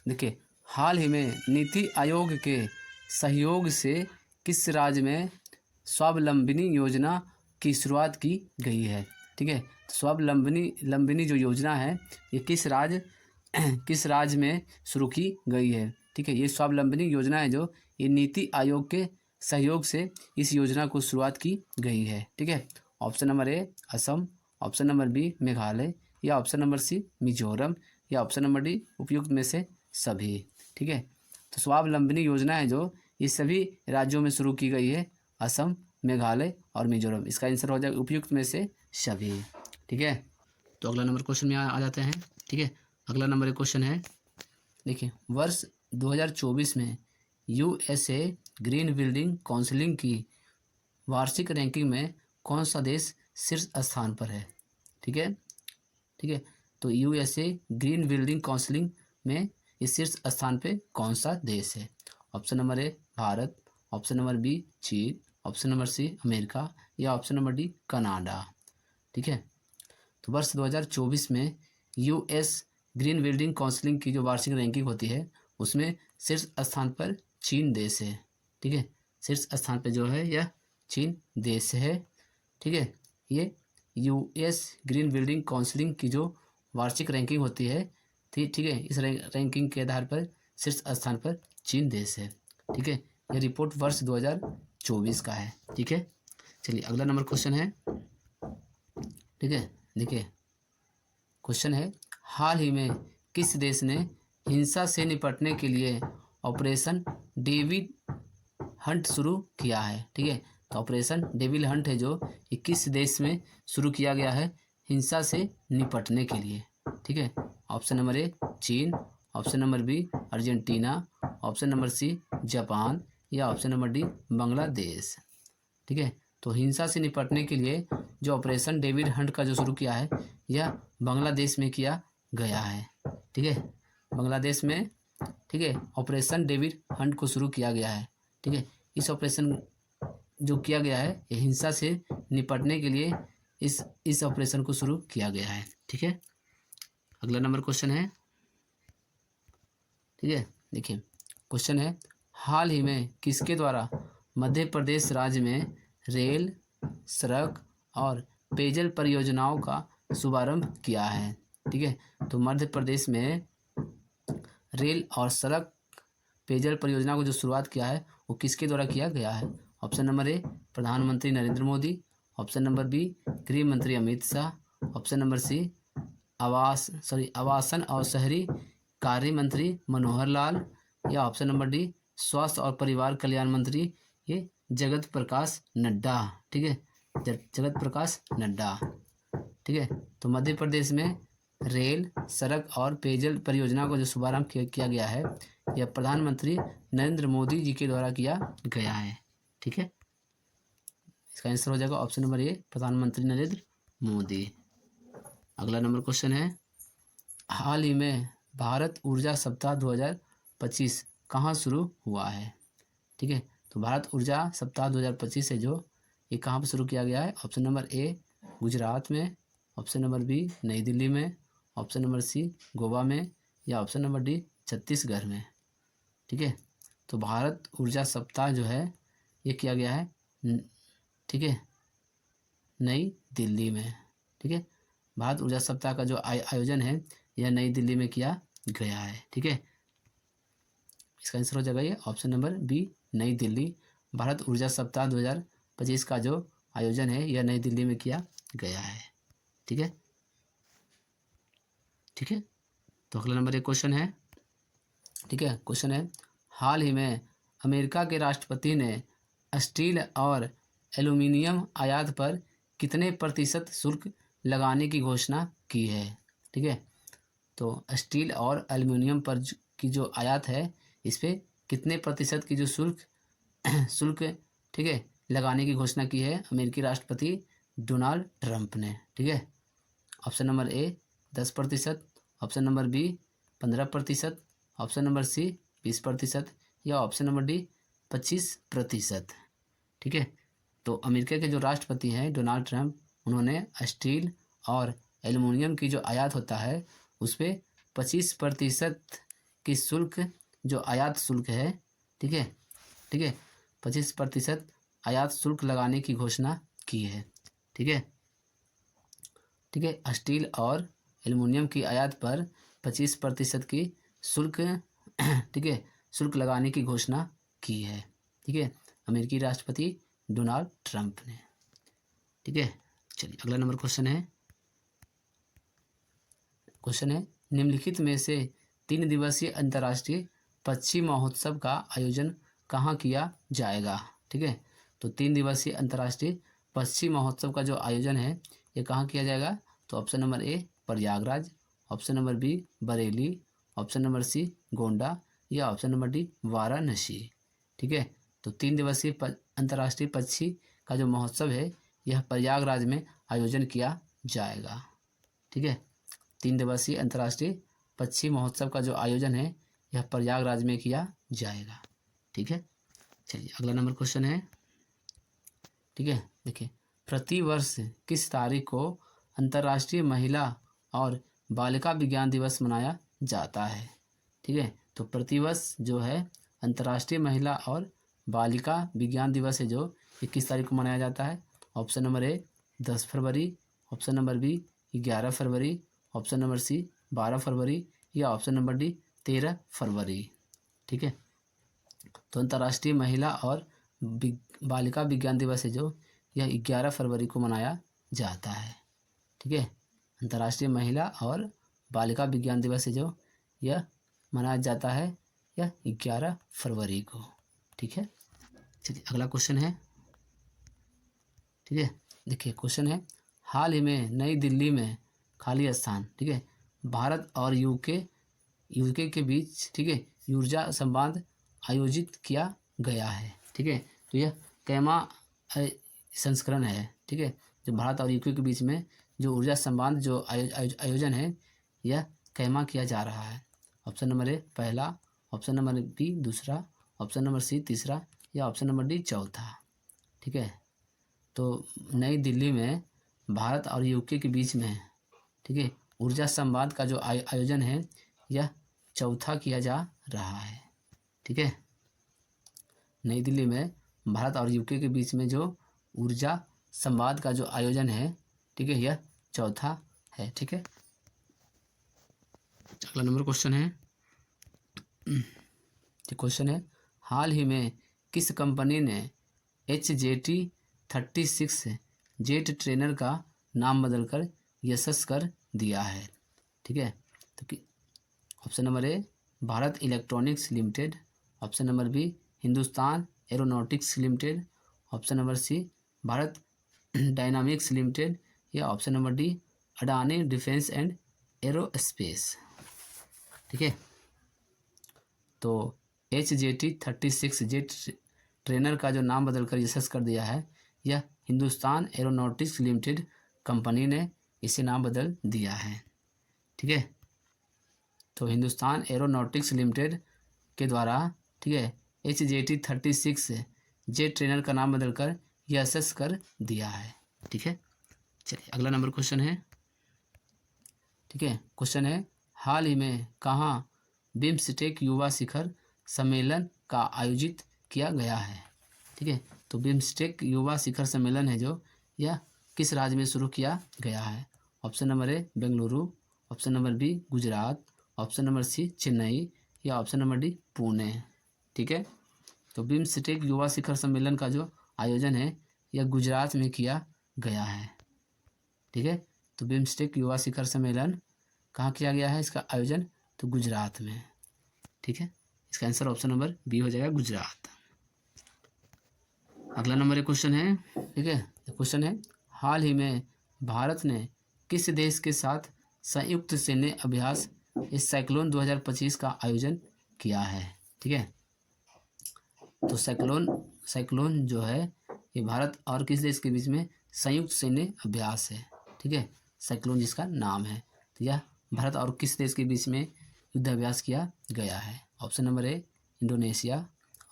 देखिए, हाल ही में नीति आयोग के सहयोग से किस राज्य में स्वावलंबनी योजना की शुरुआत की गई है? ठीक है, तो स्वावलंबनी जो योजना है ये किस राज्य में शुरू की गई है? ठीक है, ये स्वावलंबनी योजना है जो ये नीति आयोग के सहयोग से इस योजना को शुरुआत की गई है। ठीक है, option number A Assam, option number B Meghalaya, या ऑप्शन नंबर सी मिजोरम, या ऑप्शन नंबर डी उपयुक्त में से सभी। ठीक है, तो स्वावलंबनी योजना है जो ये सभी राज्यों में शुरू की गई है, असम, मेघालय और मिजोरम। इसका आंसर हो जाएगा उपयुक्त में से सभी। ठीक है, तो अगला नंबर क्वेश्चन में आ जाते हैं। ठीक है, अगला नंबर एक क्वेश्चन है, देखिए, वर्ष 2024 में यूएसए ग्रीन बिल्डिंग काउंसिल की वार्षिक रैंकिंग में कौन सा देश शीर्ष स्थान पर है? ठीक है, ठीक है, तो यूएसए ग्रीन बिल्डिंग काउंसिल में इस शीर्ष स्थान पे कौन सा देश है? Option number A Bharat, option number B चीन, ऑप्शन नंबर सी अमेरिका, या ऑप्शन नंबर डी कनाडा। ठीक है, तो वर्ष 2024 में यूएस ग्रीन बिल्डिंग काउंसिल की जो वार्षिक रैंकिंग होती है उसमें शीर्ष स्थान पर चीन देश है। ठीक है, शीर्ष स्थान पर जो है यह चीन देश है। ठीक है, ये यूएस ग्रीन बिल्डिंग काउंसिल की जो वार्षिक रैंकिंग होती है, ठीक है, इस रैंकिंग के आधार पर शीर्ष स्थान पर चीन देश है। ठीक है, यह रिपोर्ट वर्ष 2024 का है। ठीक है, चलिए अगला नंबर क्वेश्चन है। ठीक है, देखिए, क्वेश्चन है, हाल ही में किस देश ने हिंसा से निपटने के लिए ऑपरेशन डेविड हंट शुरू किया है? ठीक है, तो ऑपरेशन डेविल हंट है जो ये किस देश में शुरू किया गया है हिंसा से निपटने के लिए? ठीक है, ऑप्शन नंबर ए चीन, option number B Argentina, option number C Japan, या ऑप्शन नंबर डी बांग्लादेश। ठीक है, तो हिंसा से निपटने के लिए जो ऑपरेशन डेविड हंट का जो शुरू किया है यह बांग्लादेश में किया गया है। ठीक है, बांग्लादेश में, ठीक है, ऑपरेशन डेविड हंट को शुरू किया गया है। ठीक है, इस ऑपरेशन जो किया गया है ये हिंसा से निपटने के लिए इस ऑपरेशन को शुरू किया गया है। ठीक है, अगला नंबर क्वेश्चन है। ठीक है, देखिए, क्वेश्चन है, हाल ही में किसके द्वारा मध्य प्रदेश राज्य में रेल, सड़क और पेयजल परियोजनाओं का शुभारंभ किया है? ठीक है, तो मध्य प्रदेश में रेल और सड़क पेयजल परियोजना को जो शुरुआत किया है वो किसके द्वारा किया गया है? ऑप्शन नंबर ए प्रधानमंत्री Narendra Modi, option number B गृह मंत्री Amit Shah, option number C आवासन और शहरी कार्य मंत्री मनोहर लाल, या ऑप्शन नंबर डी स्वास्थ्य और परिवार कल्याण मंत्री ये जगत प्रकाश नड्डा। ठीक है, जगत प्रकाश नड्डा। ठीक है, तो मध्य प्रदेश में रेल, सड़क और पेयजल परियोजना को जो शुभारंभ किया गया है यह प्रधानमंत्री नरेंद्र मोदी जी के द्वारा किया गया है। ठीक है, इसका आंसर हो जाएगा ऑप्शन नंबर ए प्रधानमंत्री नरेंद्र मोदी। अगला नंबर क्वेश्चन है, हाल ही में भारत ऊर्जा सप्ताह 2025 कहाँ शुरू हुआ है? ठीक है, तो भारत ऊर्जा सप्ताह 2025 है जो ये कहाँ पर शुरू किया गया है? ऑप्शन नंबर ए गुजरात में, option number B Nai Delhi में, ऑप्शन नंबर सी गोवा में, या ऑप्शन नंबर डी छत्तीसगढ़ में। ठीक है, तो भारत ऊर्जा सप्ताह जो है ये किया गया है ठीक है नई दिल्ली में। ठीक है, भारत ऊर्जा सप्ताह का जो आयोजन है यह नई दिल्ली में किया गया है। ठीक है, इसका आंसर हो जाएगा ये option number B Nai Delhi. Bharat ऊर्जा सप्ताह 2025 का जो आयोजन है यह नई दिल्ली में किया गया है। ठीक है, ठीक है, तो अगला नंबर एक क्वेश्चन है। ठीक है, क्वेश्चन है, हाल ही में अमेरिका के राष्ट्रपति ने स्टील और एल्यूमीनियम आयात पर कितने प्रतिशत शुल्क लगाने की घोषणा की है? ठीक है, तो स्टील और एल्यूमीनियम पर की जो आयात है इस पर कितने प्रतिशत की जो शुल्क ठीक है लगाने की घोषणा की है अमेरिकी राष्ट्रपति डोनाल्ड ट्रंप ने? ठीक है, option number A 10%, option number B 15%, option number C 20%, या ऑप्शन नंबर डी 25%। ठीक है, तो अमेरिका के जो राष्ट्रपति हैं डोनाल्ड ट्रंप उन्होंने स्टील और एल्युमिनियम की जो आयात होता है उस पर 25% की शुल्क जो आयात शुल्क है ठीक है 25% आयात शुल्क लगाने की घोषणा की है। ठीक है, स्टील और एल्युमिनियम की आयात पर 25% की शुल्क शुल्क लगाने की घोषणा की है। ठीक है, अमेरिकी राष्ट्रपति डोनाल्ड ट्रंप ने। ठीक है, चलिए अगला नंबर क्वेश्चन है निम्नलिखित में से 3 दिवसीय अंतर्राष्ट्रीय पक्षी महोत्सव का आयोजन कहाँ किया जाएगा? ठीक है, तो 3 दिवसीय अंतर्राष्ट्रीय पक्षी महोत्सव का जो आयोजन है ये कहाँ किया जाएगा? तो option number A Prayagraj, option number B Bareilly, option number C Gonda, या ऑप्शन नंबर डी वाराणसी। ठीक है, तो 3 दिवसीय अंतर्राष्ट्रीय पक्षी का जो महोत्सव है यह प्रयागराज में आयोजन किया जाएगा। ठीक है, 3 दिवसीय अंतर्राष्ट्रीय पक्षी महोत्सव का जो आयोजन है यह प्रयागराज में किया जाएगा। ठीक है, चलिए अगला नंबर क्वेश्चन है। ठीक है, देखिए प्रतिवर्ष किस तारीख को अंतर्राष्ट्रीय महिला और बालिका विज्ञान दिवस मनाया जाता है? ठीक है, तो प्रतिवर्ष जो है अंतर्राष्ट्रीय महिला और बालिका विज्ञान दिवस है जो 21 तारीख को मनाया जाता है। ऑप्शन नंबर ए 10 फरवरी, ऑप्शन नंबर बी 11 फरवरी, ऑप्शन नंबर सी 12 फरवरी, या ऑप्शन नंबर डी 13 फरवरी। ठीक है, तो अंतर्राष्ट्रीय महिला और बालिका विज्ञान दिवस है जो यह 11 फरवरी को मनाया जाता है। ठीक है, अंतर्राष्ट्रीय महिला और बालिका विज्ञान दिवस है जो यह मनाया जाता है यह 11 फरवरी को। ठीक है, चलिए अगला क्वेश्चन है। ठीक है, देखिए क्वेश्चन है हाल ही में नई दिल्ली में खाली स्थान ठीक है भारत और यूके के बीच ठीक है ऊर्जा संवाद आयोजित किया गया है। ठीक है, तो यह कैमा संस्करण है। ठीक है, जो भारत और यूके के बीच में जो ऊर्जा संवाद जो आयोजन है यह कैमा किया जा रहा है। ऑप्शन नंबर ए पहला, ऑप्शन नंबर बी दूसरा, ऑप्शन नंबर सी तीसरा, या ऑप्शन नंबर डी चौथा। ठीक है, तो नई दिल्ली में भारत और यूके के बीच में ठीक है ऊर्जा संवाद का जो आयोजन है यह चौथा किया जा रहा है। ठीक है, नई दिल्ली में भारत और यूके के बीच में जो ऊर्जा संवाद का जो आयोजन है ठीक है, यह चौथा है। ठीक है, अगला नंबर क्वेश्चन है, क्वेश्चन है हाल ही में किस कंपनी ने HJT-36 जेट ट्रेनर का नाम बदलकर यशस्वी कर दिया है। ठीक है, तो option number A Bharat Electronics Limited, option number B Hindustan Aeronautics Limited, option number C Bharat Dynamics Limited, या option number D Adani Defence and Aerospace. ठीक है, तो HJT-36 जेट ट्रेनर का जो नाम बदलकर यशस्वी कर दिया है, यह हिंदुस्तान एरोनॉटिक्स लिमिटेड कंपनी ने इसे नाम बदल दिया है। ठीक है, तो हिंदुस्तान एरोनॉटिक्स लिमिटेड के द्वारा, ठीक है, HJT-36 जेट ट्रेनर का नाम बदलकर यशस्वी कर दिया है। ठीक है, चलिए अगला नंबर क्वेश्चन है। ठीक है, क्वेश्चन है हाल ही में कहाँ बिम्स्टेक युवा शिखर सम्मेलन का आयोजित किया गया है। ठीक है, तो बिम्स्टेक युवा शिखर सम्मेलन है जो, यह किस राज्य में शुरू किया गया है। Option number A Bengaluru, option number B Gujarat, option number C Chennai, या ऑप्शन नंबर डी पुणे। ठीक है, तो बिम्स्टेक युवा शिखर सम्मेलन का जो आयोजन है, यह गुजरात में किया गया है। ठीक है, तो बिम्स्टेक युवा शिखर सम्मेलन कहाँ किया गया है, इसका आयोजन, तो गुजरात में। ठीक है, इसका आंसर ऑप्शन नंबर बी हो जाएगा, गुजरात। अगला नंबर एक क्वेश्चन है। ठीक है, क्वेश्चन है हाल ही में भारत ने किस देश के साथ संयुक्त सैन्य अभ्यास इस साइक्लोन 2025 का आयोजन किया है। ठीक है, तो साइक्लोन जो है, ये भारत और किस देश के बीच में संयुक्त सैन्य अभ्यास है। ठीक है, साइक्लोन जिसका नाम है, तो यह भारत और किस देश के बीच में युद्ध अभ्यास किया गया है। Option number A Indonesia,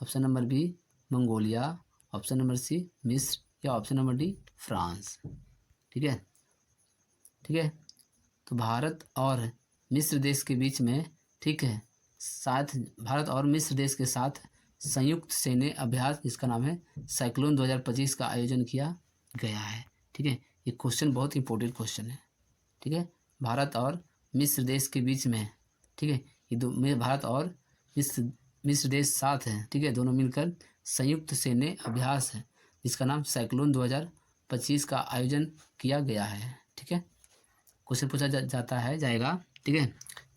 option number B Mongolia, option number C मिस्र, या ऑप्शन नंबर डी फ्रांस। ठीक है, ठीक है, तो भारत और मिस्र देश के बीच में, ठीक है, साथ भारत और मिस्र देश के साथ संयुक्त सैन्य अभ्यास जिसका नाम है साइक्लोन 2025 का आयोजन किया गया है। ठीक है, ये क्वेश्चन बहुत इंपॉर्टेंट क्वेश्चन है। ठीक है, भारत और मिस्र देश के बीच में, ठीक है, ये दो भारत और मिस्र देश साथ हैं। ठीक है, दोनों मिलकर संयुक्त सैन्य अभ्यास है जिसका नाम साइक्लोन 2025 का आयोजन किया गया है। ठीक है, क्वेश्चन पूछा जाएगा। ठीक है,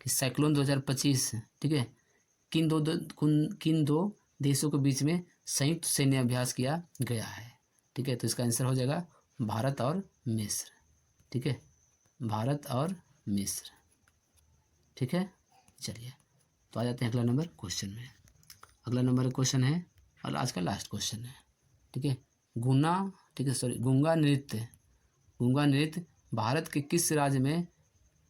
कि साइक्लोन 2025, ठीक है, किन दो देशों के बीच में संयुक्त सैन्य अभ्यास किया गया है। ठीक है, तो इसका आंसर हो जाएगा भारत और मिस्र। ठीक है, भारत और मिस्र। ठीक है, चलिए तो आ जाते हैं अगला नंबर क्वेश्चन में। अगला नंबर क्वेश्चन है और आज का लास्ट क्वेश्चन है। ठीक है, गूंगा नृत्य भारत के किस राज्य में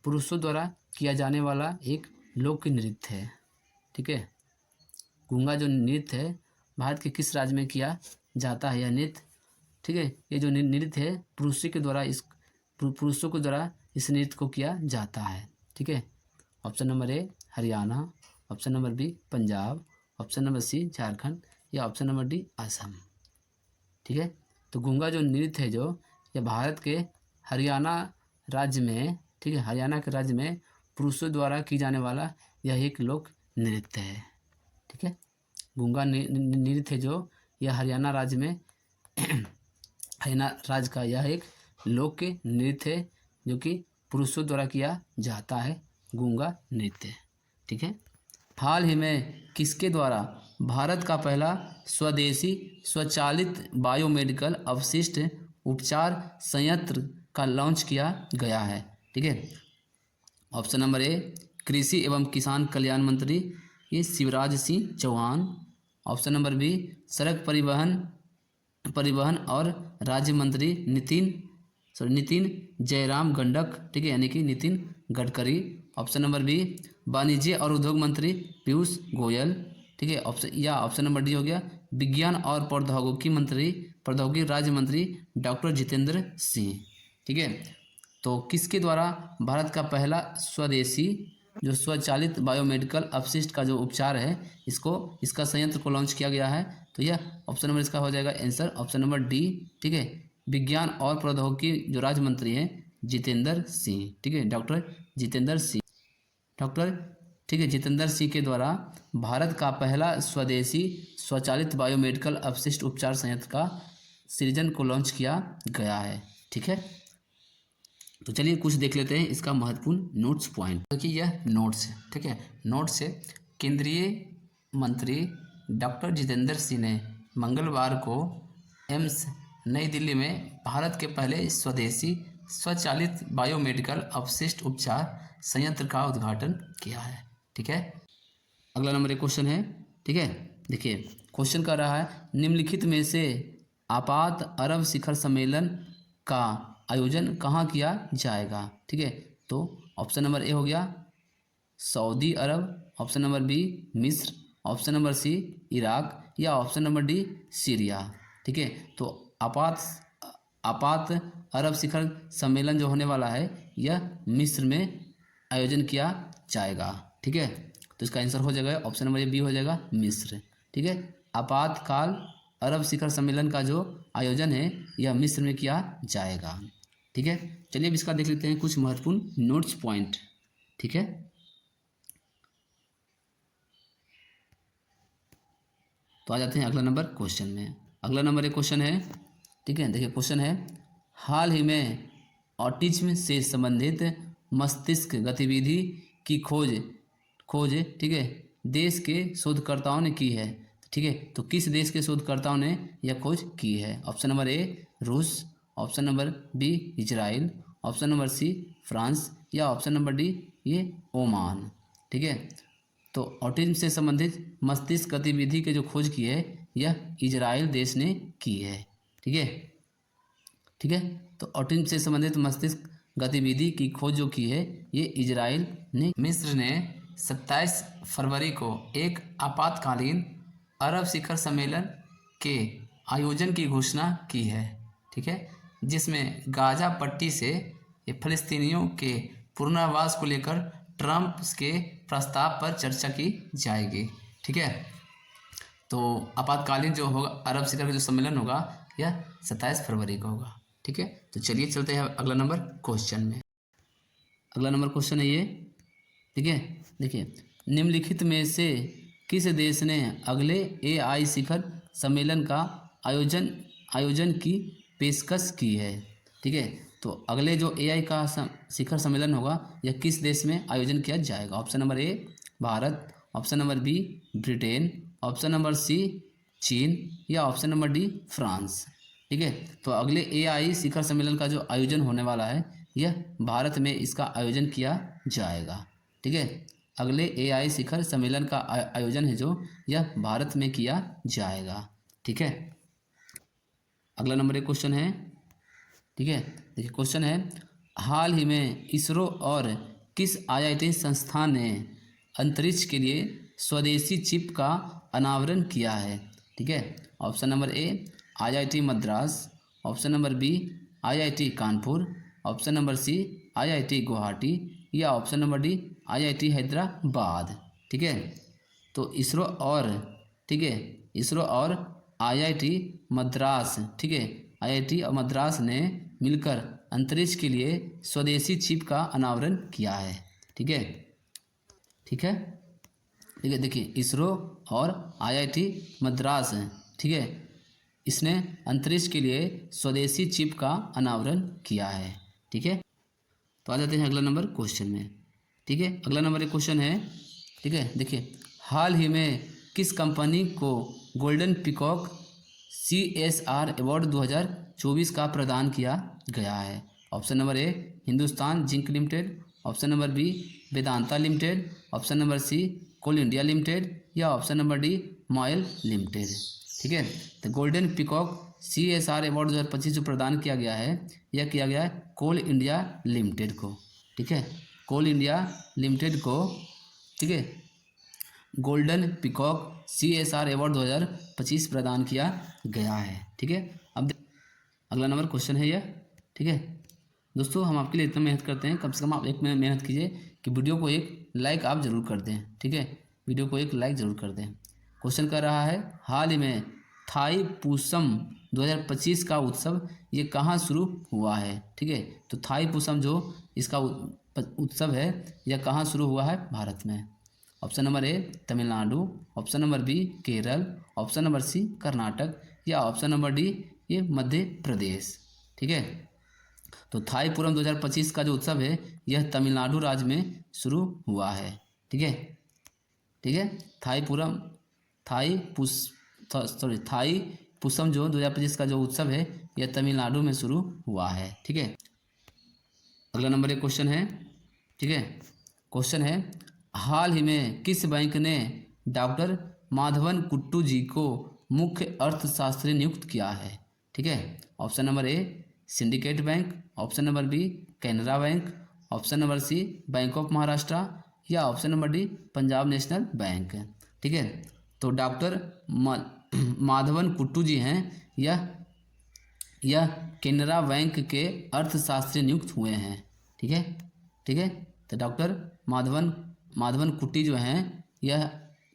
पुरुषों द्वारा किया जाने वाला एक लोक नृत्य है। ठीक है, गूंगा जो नृत्य है भारत के किस राज्य में किया जाता है यह नृत्य। ठीक है, ये जो नृत्य है पुरुषों के द्वारा इस नृत्य को किया जाता है। ठीक है, option number A Haryana, option number B Punjab, option number C Jharkhand, या ऑप्शन नंबर डी असम। ठीक है, तो गूंगा जो नृत्य है जो, यह भारत के हरियाणा राज्य में, ठीक है, हरियाणा के राज्य में पुरुषों द्वारा की जाने वाला यह एक लोक नृत्य है। ठीक है, गूंगा नृत्य जो, यह हरियाणा राज्य में हरियाणा राज्य का यह एक लोक नृत्य है जो कि पुरुषों द्वारा किया जाता है, गूंगा नृत्य। ठीक है, हाल ही में किसके द्वारा भारत का पहला स्वदेशी स्वचालित बायोमेडिकल अवशिष्ट उपचार संयंत्र का लॉन्च किया गया है। ठीक है, ऑप्शन नंबर ए कृषि एवं किसान कल्याण मंत्री ये Shivraj Singh Chouhan, option number B सड़क परिवहन और राज्य मंत्री नितिन जयराम गंडक, ठीक है, यानी कि Nitin Gadkari, option number B वाणिज्य और उद्योग मंत्री पीयूष गोयल। ठीक है, ऑप्शन नंबर डी हो गया विज्ञान और प्रौद्योगिकी राज्य मंत्री डॉक्टर जितेंद्र सिंह। ठीक है, तो किसके द्वारा भारत का पहला स्वदेशी जो स्वचालित बायोमेडिकल अपशिष्ट का जो उपचार है इसका संयंत्र को लॉन्च किया गया है, तो यह ऑप्शन नंबर इसका हो जाएगा आंसर ऑप्शन नंबर डी। ठीक है, विज्ञान और प्रौद्योगिकी जो राज्य मंत्री हैं जितेंद्र सिंह, ठीक है, डॉक्टर जितेंद्र सिंह, डॉक्टर, ठीक है, जितेंद्र सिंह के द्वारा भारत का पहला स्वदेशी स्वचालित बायोमेडिकल अपशिष्ट उपचार संयंत्र का सृजन को लॉन्च किया गया है, ठीक है। तो चलिए कुछ देख लेते हैं इसका महत्वपूर्ण नोट्स पॉइंट। देखिए यह नोट्स है, ठीक है, नोट्स है। केंद्रीय मंत्री डॉक्टर जितेंद्र सिंह ने मंगलवार को एम्स नई दिल्ली में भारत के पहले स्वदेशी स्वचालित बायोमेडिकल अपशिष्ट उपचार संयंत्र का उद्घाटन किया है, ठीक है। अगला नंबर एक क्वेश्चन है, ठीक है। देखिए क्वेश्चन कर रहा है निम्नलिखित में से आपात अरब शिखर सम्मेलन का आयोजन कहाँ किया जाएगा, ठीक है। तो ऑप्शन नंबर ए हो गया सऊदी अरब, ऑप्शन नंबर बी मिस्र, ऑप्शन नंबर सी इराक या ऑप्शन नंबर डी सीरिया, ठीक है। तो आपात अरब शिखर सम्मेलन जो होने वाला है यह मिस्र में आयोजन किया जाएगा, ठीक है। तो इसका आंसर हो जाएगा ऑप्शन नंबर ए बी हो जाएगा मिस्र, ठीक है। आपातकाल अरब शिखर सम्मेलन का जो आयोजन है यह मिस्र में किया जाएगा, ठीक है। चलिए अब इसका देख लेते हैं कुछ महत्वपूर्ण नोट्स पॉइंट, ठीक है। तो आ जाते हैं अगला नंबर क्वेश्चन में। अगला नंबर एक क्वेश्चन है, ठीक है। देखिए क्वेश्चन है हाल ही में ऑटिज्म से संबंधित मस्तिष्क गतिविधि की खोज, ठीक है, देश के शोधकर्ताओं ने की है, ठीक है। तो किस देश के शोधकर्ताओं ने यह खोज की है? ऑप्शन नंबर ए रूस, option number B Israel, option number C France या ऑप्शन नंबर डी ये ओमान, ठीक है। तो ऑटिज्म से संबंधित मस्तिष्क गतिविधि के जो खोज की है यह इजराइल देश ने की है, ठीक है, ठीक है। तो ऑटिज्म से संबंधित मस्तिष्क गतिविधि की खोज जो की है ये इजराइल ने। मिस्र ने 27 फरवरी को एक आपातकालीन अरब शिखर सम्मेलन के आयोजन की घोषणा की है, ठीक है, जिसमें गाजा पट्टी से फ़लस्तीनियों के पुनर्वास को लेकर ट्रंप के प्रस्ताव पर चर्चा की जाएगी, ठीक है। तो आपातकालीन जो होगा अरब शिखर का जो सम्मेलन होगा यह 27 फरवरी को होगा, ठीक है। तो चलिए चलते हैं अगला नंबर क्वेश्चन में। अगला नंबर क्वेश्चन है ये, ठीक है। देखिए निम्नलिखित में से किस देश ने अगले AI शिखर सम्मेलन का आयोजन की पेशकश की है, ठीक है। तो अगले जो AI का शिखर सम्मेलन होगा यह किस देश में आयोजन किया जाएगा? Option number A Bharat, option number B Britain, option number C चीन या ऑप्शन नंबर डी फ्रांस, ठीक है। तो अगले AI शिखर सम्मेलन का जो आयोजन होने वाला है यह भारत में इसका आयोजन किया जाएगा, ठीक है। अगले AI शिखर सम्मेलन का आयोजन है जो यह भारत में किया जाएगा, ठीक है। अगला नंबर एक क्वेश्चन है, ठीक है। देखिए क्वेश्चन है हाल ही में इसरो और किस IIT संस्थान ने अंतरिक्ष के लिए स्वदेशी चिप का अनावरण किया है, ठीक है। Option number A IIT Madras, option number B IIT Kanpur, option number C IIT Guwahati या option number D IIT Hyderabad, ठीक है। तो इसरो और, ठीक है, इसरो और IIT मद्रास, ठीक है, IIT और मद्रास ने मिलकर अंतरिक्ष के लिए स्वदेशी चिप का अनावरण किया है, ठीक है, ठीक है, ठीक है। देखिए इसरो और IIT मद्रास, ठीक है, इसने अंतरिक्ष के लिए स्वदेशी चिप का अनावरण किया है, ठीक है। तो आ जाते हैं अगला नंबर क्वेश्चन में, ठीक है। अगला नंबर एक क्वेश्चन है, ठीक है। देखिए हाल ही में किस कंपनी को गोल्डन पीकॉक CSR अवार्ड 2024 का प्रदान किया गया है? Option number A Hindustan Zinc Limited, option number B Vedanta Limited, option number C Coal India Limited या option number D MOIL Limited, ठीक है। तो गोल्डन पीकॉक CSR अवार्ड 2025 जो प्रदान किया गया है यह किया गया है कोल इंडिया लिमिटेड को, ठीक है, कोल इंडिया लिमिटेड को, ठीक है, गोल्डन पीकॉक CSR अवार्ड 2025 प्रदान किया गया है, ठीक है। अब अगला नंबर क्वेश्चन है यह, ठीक है। दोस्तों हम आपके लिए इतना मेहनत करते हैं, कम से कम आप एक मेहनत कीजिए कि वीडियो को एक लाइक आप ज़रूर कर दें, ठीक है, वीडियो को एक लाइक ज़रूर कर दें। क्वेश्चन कर रहा है हाल ही में थाईपुसम 2025 का उत्सव ये कहाँ शुरू हुआ है? ठीक है, तो थाईपुसम जो इसका उत्सव है यह कहाँ शुरू हुआ है? भारत में। Option number A Tamil Nadu, option number B Kerala, option number C Karnataka या ऑप्शन नंबर डी ये मध्य प्रदेश। ठीक है, तो थाईपुरम 2025 का जो उत्सव है यह तमिलनाडु राज्य में शुरू हुआ है। ठीक है, ठीक है, थाईपुसम जो 2025 का जो उत्सव है यह तमिलनाडु में शुरू हुआ है। ठीक है, अगला नंबर एक क्वेश्चन है। ठीक है, क्वेश्चन है हाल ही में किस बैंक ने डॉक्टर माधवन कुट्टू जी को मुख्य अर्थशास्त्री नियुक्त किया है? ठीक है, option number A Syndicate Bank, option number B Canara Bank, option number C Bank of Maharashtra या option number D Punjab National Bank. ठीक है, तो डॉक्टर माधवन कुट्टू जी हैं यह केनरा बैंक के अर्थशास्त्री नियुक्त हुए हैं। ठीक है, ठीक है, तो डॉक्टर माधवन कुट्टी जो हैं यह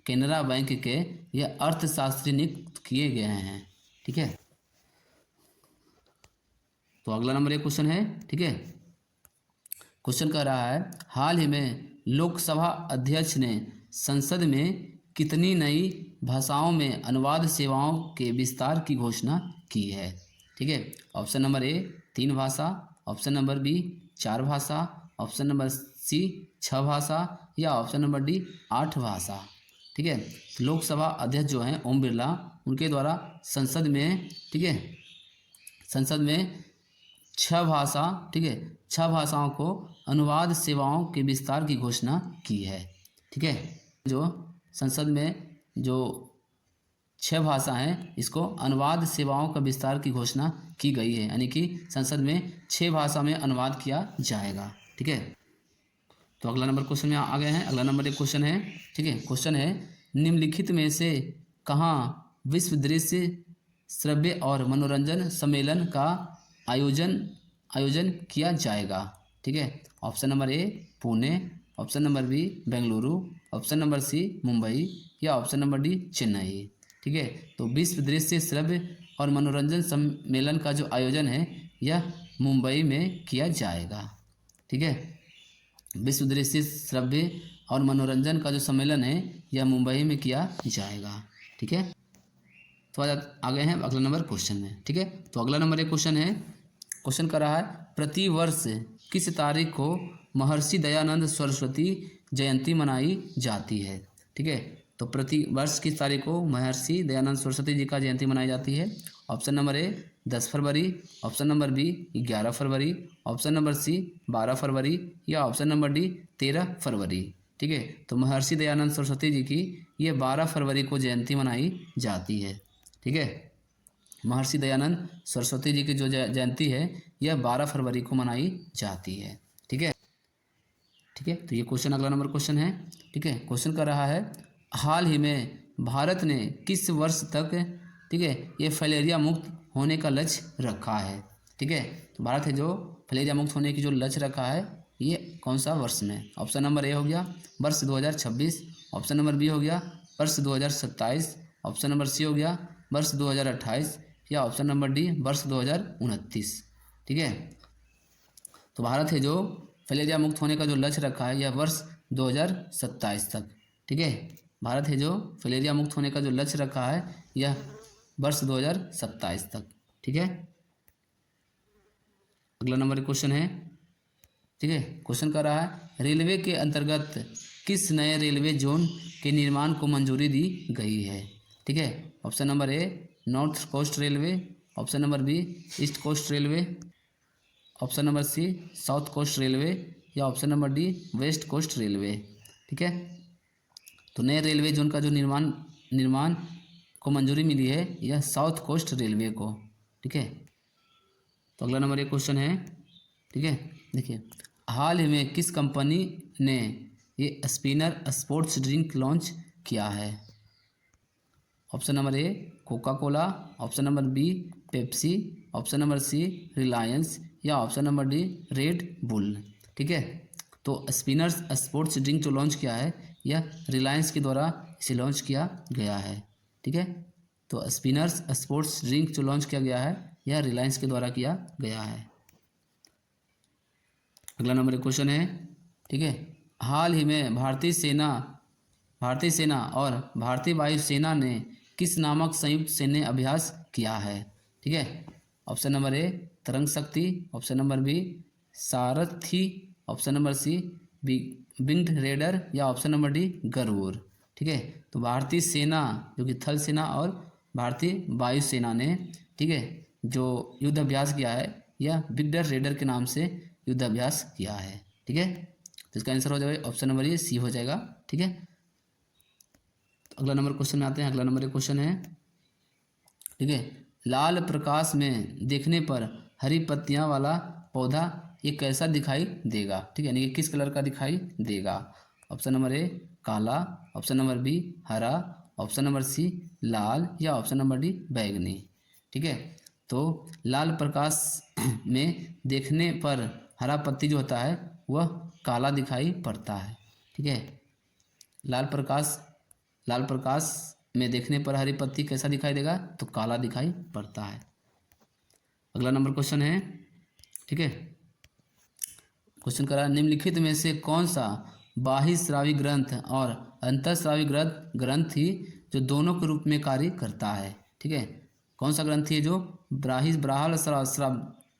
केनरा बैंक के यह अर्थशास्त्री नियुक्त किए गए हैं। ठीक है, तो अगला नंबर एक क्वेश्चन है। ठीक है, क्वेश्चन कह रहा है हाल ही में लोकसभा अध्यक्ष ने संसद में कितनी नई भाषाओं में अनुवाद सेवाओं के विस्तार की घोषणा की है? ठीक है, ऑप्शन नंबर ए 3 भाषा, ऑप्शन नंबर बी 4 भाषा, ऑप्शन नंबर सी 6 भाषा या ऑप्शन नंबर डी 8 भाषा। ठीक है, लोकसभा अध्यक्ष जो हैं ओम बिरला उनके द्वारा संसद में, ठीक है, संसद में 6 भाषा, ठीक है, 6 भाषाओं को अनुवाद सेवाओं के विस्तार की घोषणा की है। ठीक है, जो संसद में जो 6 भाषा हैं इसको अनुवाद सेवाओं का विस्तार की घोषणा की गई है, यानी कि संसद में 6 भाषा में अनुवाद किया जाएगा। ठीक है, तो अगला नंबर क्वेश्चन में आ गए हैं। अगला नंबर एक क्वेश्चन है। ठीक है, क्वेश्चन है निम्नलिखित में से कहाँ विश्व दृश्य श्रव्य और मनोरंजन सम्मेलन का आयोजन किया जाएगा? ठीक है, option number A Pune, option number B Bengaluru, option number C Mumbai या ऑप्शन नंबर डी चेन्नई। ठीक है, तो विश्व दृश्य श्रव्य और मनोरंजन सम्मेलन का जो आयोजन है यह मुंबई में किया जाएगा। ठीक है, विश्व दृश्य श्रव्य और मनोरंजन का जो सम्मेलन है यह मुंबई में किया जाएगा। ठीक है, तो आ गए हैं अगला नंबर क्वेश्चन में। ठीक है, तो अगला नंबर एक क्वेश्चन है। क्वेश्चन कर रहा है प्रति वर्ष किस तारीख को महर्षि दयानंद सरस्वती जयंती मनाई जाती है? ठीक है, तो प्रति वर्ष किस तारीख को महर्षि दयानंद सरस्वती जी का जयंती मनाई जाती है? ऑप्शन नंबर ए 10 फरवरी, ऑप्शन नंबर बी 11 फरवरी, ऑप्शन नंबर सी 12 फरवरी या ऑप्शन नंबर डी 13 फरवरी। ठीक है, तो महर्षि दयानंद सरस्वती जी की ये 12 फरवरी को जयंती मनाई जाती है। ठीक है, महर्षि दयानंद सरस्वती जी की जो जयंती है यह 12 फरवरी को मनाई जाती है। ठीक है, ठीक है, तो ये क्वेश्चन अगला नंबर क्वेश्चन है। ठीक है, क्वेश्चन कर रहा है हाल ही में भारत ने किस वर्ष तक, ठीक है, ये फलेरिया मुक्त होने का लक्ष्य रखा है? ठीक है, तो भारत है जो फलेरिया मुक्त होने की जो लक्ष्य रखा है ये कौन सा वर्ष में? ऑप्शन नंबर ए हो गया वर्ष 2026, ऑप्शन नंबर बी हो गया वर्ष 2027, ऑप्शन नंबर सी हो गया वर्ष 2028 या ऑप्शन नंबर डी वर्ष 2029। ठीक है, तो भारत है जो फलेरिया मुक्त होने का जो लक्ष्य रखा है यह वर्ष 2027 तक। ठीक है, भारत है जो फलेरिया मुक्त होने का जो लक्ष्य रखा है यह वर्ष 2027 तक। ठीक है, अगला नंबर क्वेश्चन है। ठीक है, क्वेश्चन कर रहा है रेलवे के अंतर्गत किस नए रेलवे जोन के निर्माण को मंजूरी दी गई है? ठीक है, option number A North Coast Railway, option number B East Coast Railway, option number C South Coast Railway या option number D West Coast Railway. ठीक है, तो नए रेलवे जोन का जो निर्माण को मंजूरी मिली है यह साउथ कोस्ट रेलवे को। ठीक है, तो अगला नंबर एक क्वेश्चन है। ठीक है, देखिए हाल ही में किस कंपनी ने ये स्पिनर स्पोर्ट्स ड्रिंक लॉन्च किया है? Option number A Coca Cola, option number B Pepsi, option number C Reliance या option number D Red Bull. ठीक है, तो स्पिनर्स स्पोर्ट्स ड्रिंक जो लॉन्च किया है यह रिलायंस के द्वारा इसे लॉन्च किया गया है। ठीक है, तो स्पिनर्स स्पोर्ट्स ड्रिंक जो लॉन्च किया गया है यह रिलायंस के द्वारा किया गया है। अगला नंबर एक क्वेश्चन है, ठीक है, हाल ही में भारतीय सेना और भारतीय वायुसेना ने किस नामक संयुक्त सैन्य अभ्यास किया है? ठीक है, option number A Tarang Shakti, option number B Sarathi, option number C wind raider या ऑप्शन नंबर डी गरुड़। ठीक है, तो भारतीय सेना जो कि थल सेना और भारतीय वायुसेना ने, ठीक है, जो युद्ध अभ्यास किया है यह विंड रेडर के नाम से युद्ध अभ्यास किया है। ठीक है, तो इसका आंसर हो जाएगा ऑप्शन नंबर ये सी हो जाएगा। ठीक है, तो अगला नंबर क्वेश्चन में आते हैं। अगला नंबर एक क्वेश्चन है, ठीक है, लाल प्रकाश में देखने पर हरी पत्तियां वाला पौधा ये कैसा दिखाई देगा? ठीक है, यानी कि किस कलर का दिखाई देगा? ऑप्शन नंबर ए काला, ऑप्शन नंबर बी हरा, ऑप्शन नंबर सी लाल या ऑप्शन नंबर डी बैंगनी। ठीक है, तो लाल प्रकाश में देखने पर हरा पत्ती जो होता है वह काला दिखाई पड़ता है। ठीक है, लाल प्रकाश में देखने पर हरी पत्ती कैसा दिखाई देगा? तो काला दिखाई पड़ता है। अगला नंबर क्वेश्चन है, ठीक है, क्वेश्चन करा निम्नलिखित में से कौन सा बाह्यस्रावी ग्रंथ और अंतःस्रावी ग्रंथ ही जो दोनों के रूप में कार्य करता है? ठीक है, कौन सा ग्रंथि है जो बाह्य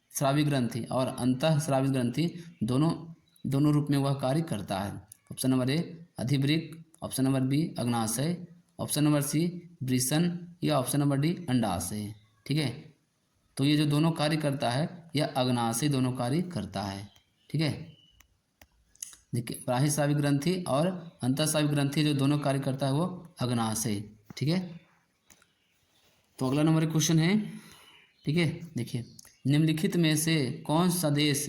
स्रावी ग्रंथि और अंतःस्रावी ग्रंथि दोनों रूप में वह कार्य करता है? ऑप्शन नंबर ए अधिवृक्क, ऑप्शन नंबर बी अग्नाशय, ऑप्शन नंबर सी वृषण या ऑप्शन नंबर डी अंडाशय। ठीक है, तो ये जो दोनों कार्य करता है यह अग्नाशय दोनों कार्य करता है। ठीक है, देखिए बाह्यस्रावी ग्रंथि और अंतःस्रावी ग्रंथि जो दोनों कार्य करता है वो अग्नाशय। ठीक है, तो अगला नंबर एक क्वेश्चन है, ठीक है, देखिए निम्नलिखित में से कौन सा देश